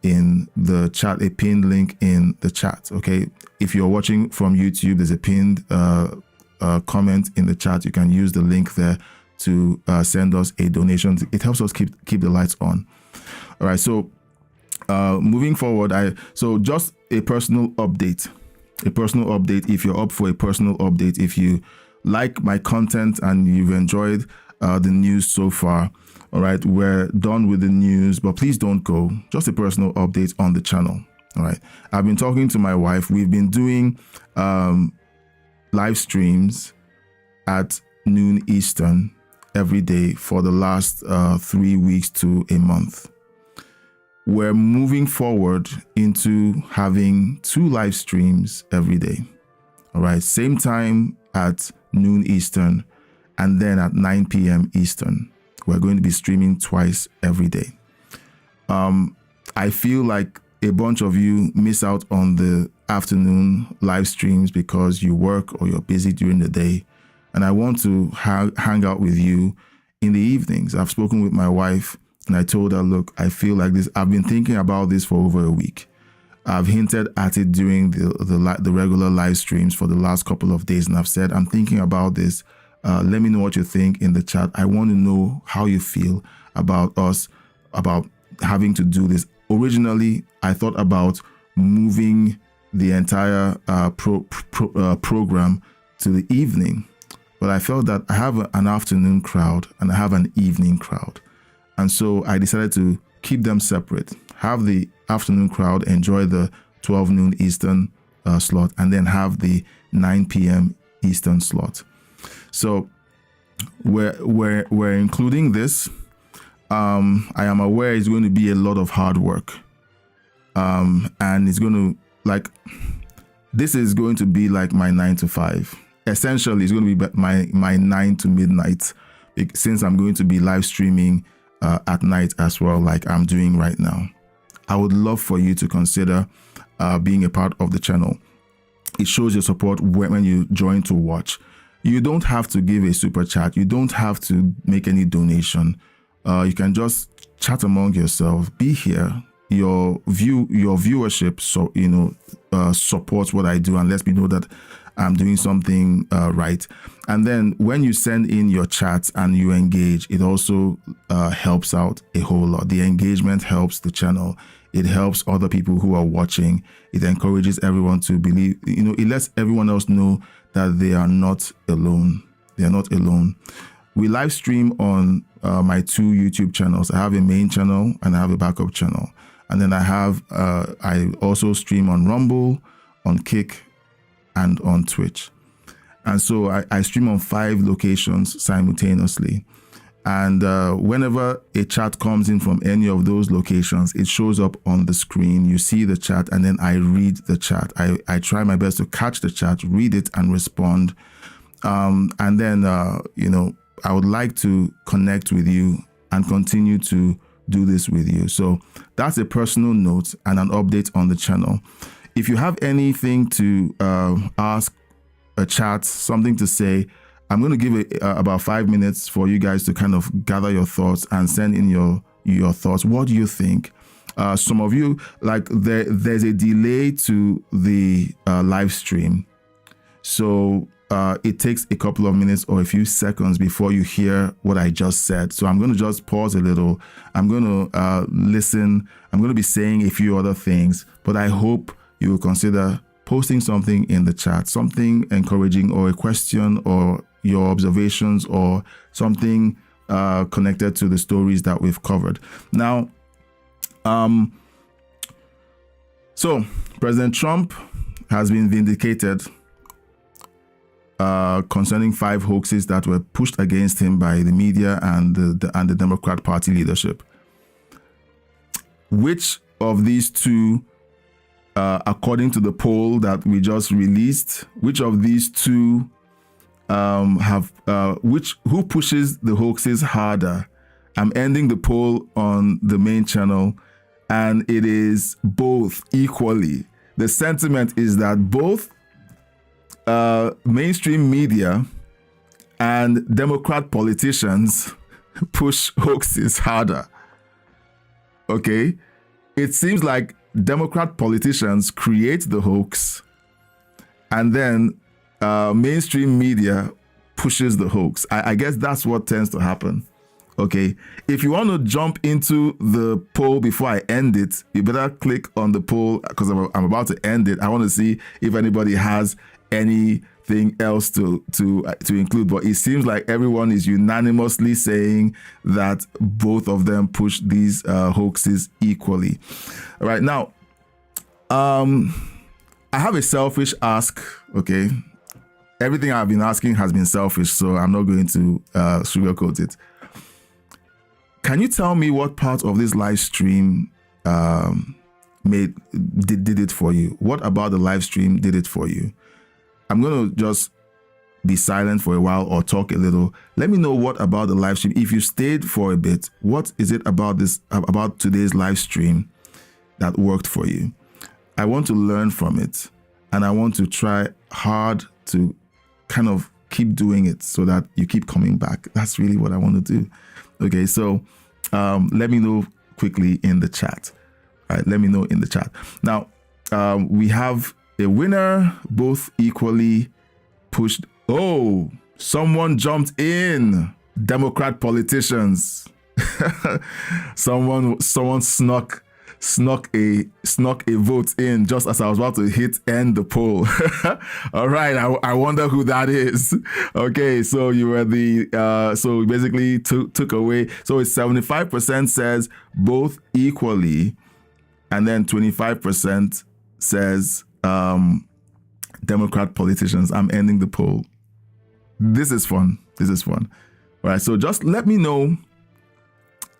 in the chat, a pinned link in the chat. Okay. If you're watching from YouTube, there's a pinned comment in the chat. You can use the link there to send us a donation. It helps us keep the lights on. All right. So moving forward, just a personal update. If you're up for a personal update, if you like my content and you've enjoyed the news so far, all right, we're done with the news, but please don't go. Just a personal update on the channel. All right. I've been talking to my wife. We've been doing live streams at noon Eastern every day for the last 3 weeks to a month. We're moving forward into having 2 live streams every day. All right. Same time at noon Eastern, and then at 9 p.m. Eastern. We're going to be streaming twice every day. I feel like a bunch of you miss out on the afternoon live streams because you work or you're busy during the day. And I want to hang out with you in the evenings. I've spoken with my wife and I told her, look, I feel like this. I've been thinking about this for over a week. I've hinted at it during the regular live streams for the last couple of days. And I've said, I'm thinking about this. Let me know what you think in the chat. I want to know how you feel about us, about having to do this. Originally, I thought about moving the entire program to the evening, but I felt that I have an afternoon crowd and I have an evening crowd. And so I decided to keep them separate, have the afternoon crowd enjoy the 12 noon Eastern slot, and then have the 9 p.m. Eastern slot. So we're including this. I am aware it's going to be a lot of hard work. And it's going to this is going to be like my 9 to 5. Essentially, it's going to be my 9 to midnight, since I'm going to be live streaming at night as well, like I'm doing right now. I would love for you to consider being a part of the channel. It shows your support when you join to watch. You don't have to give a super chat. You don't have to make any donation. You can just chat among yourself. Be here. Your viewership, supports what I do and lets me know that I'm doing something right. And then when you send in your chats and you engage, it also helps out a whole lot. The engagement helps the channel. It helps other people who are watching. It encourages everyone to believe, it lets everyone else know that they are not alone. They are not alone. We live stream on my 2 YouTube channels. I have a main channel and I have a backup channel. And then I also stream on Rumble, on Kick, and on Twitch. And so I stream on 5 locations simultaneously. And whenever a chat comes in from any of those locations, it shows up on the screen. You see the chat, and then I read the chat. I try my best to catch the chat, read it, and respond. And then, I would like to connect with you and continue to do this with you. So that's a personal note and an update on the channel. If you have anything to ask, a chat, something to say, I'm going to give it about 5 minutes for you guys to kind of gather your thoughts and send in your thoughts. What do you think? Some of you, like there's a delay to the live stream. So it takes a couple of minutes or a few seconds before you hear what I just said. So I'm going to just pause a little. I'm going to listen. I'm going to be saying a few other things, but I hope you will consider posting something in the chat, something encouraging or a question or your observations or something connected to the stories that we've covered. Now, so President Trump has been vindicated concerning 5 hoaxes that were pushed against him by the media and the Democrat Party leadership. Which of these 2, according to the poll that we just released, which of these 2 who pushes the hoaxes harder? I'm ending the poll on the main channel, and it is both equally. The sentiment is that both mainstream media and Democrat politicians push hoaxes harder. Okay? It seems like Democrat politicians create the hoax, and then mainstream media pushes the hoax. I guess that's what tends to happen. Okay, if you want to jump into the poll before I end it, you better click on the poll because I'm about to end it. I want to see if anybody has anything else to include. But it seems like everyone is unanimously saying that both of them push these hoaxes equally. All right, now, I have a selfish ask. Okay, everything I've been asking has been selfish, so I'm not going to sugarcoat it. Can you tell me what part of this live stream did it for you? What about the live stream did it for you? I'm going to just be silent for a while or talk a little. Let me know what about the live stream. If you stayed for a bit, what is it about today's live stream that worked for you? I want to learn from it, and I want to try hard to kind of keep doing it so that you keep coming back. That's really what I want to do. Okay, so let me know quickly in the chat. All right, let me know in the chat. Now, we have a winner, both equally pushed. Oh, someone jumped in. Democrat politicians. someone snuck a vote in just as I was about to hit end the poll. All right, I wonder who that is. Okay, so you were so basically took away. So it's 75% says both equally, and then 25% says Democrat politicians. I'm ending the poll. This is fun. All right, so just let me know.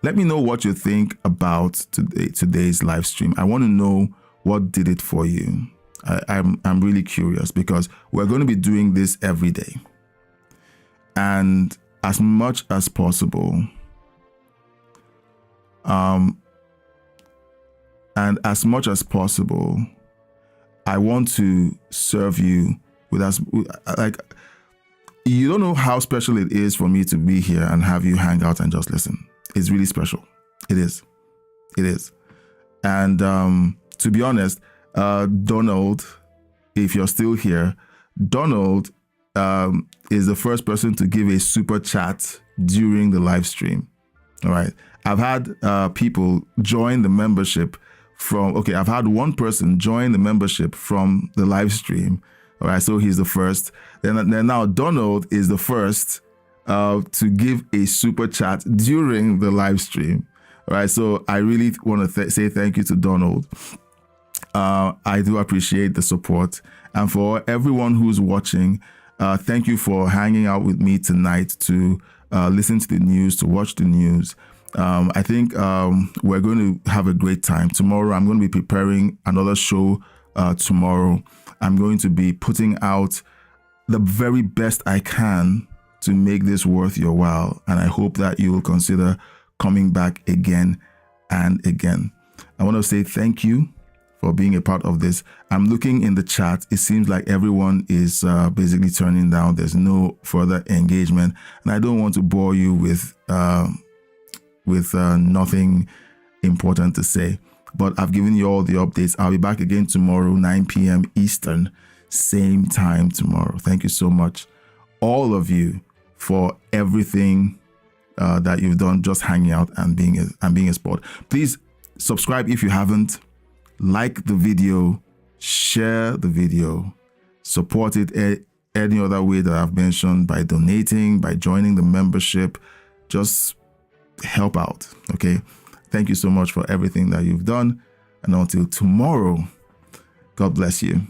Let me know what you think about today's live stream. I want to know what did it for you. I'm really curious because we're going to be doing this every day. And as much as possible, I want to serve you with us. Like, you don't know how special it is for me to be here and have you hang out and just listen. It's really special. It is. It is. And to be honest, Donald, if you're still here, Donald is the first person to give a super chat during the live stream. All right. I've had people join the membership I've had one person join the membership from the live stream. All right. So he's the first. Then now Donald is the first to give a super chat during the live stream. All right. So I really want to say thank you to Donald. I do appreciate the support. And for everyone who's watching, thank you for hanging out with me tonight to listen to the news, to watch the news. I think we're going to have a great time. Tomorrow, I'm going to be preparing another show tomorrow. I'm going to be putting out the very best I can to make this worth your while. And I hope that you will consider coming back again and again. I want to say thank you for being a part of this. I'm looking in the chat. It seems like everyone is basically turning down. There's no further engagement. And I don't want to bore you with nothing important to say. But I've given you all the updates. I'll be back again tomorrow, 9 p.m. Eastern, same time tomorrow. Thank you so much, all of you, for everything that you've done, just hanging out and being a sport. Please subscribe if you haven't. Like the video, share the video, support it any other way that I've mentioned, by donating, by joining the membership. Just help out, okay? Thank you so much for everything that you've done. And until tomorrow, God bless you.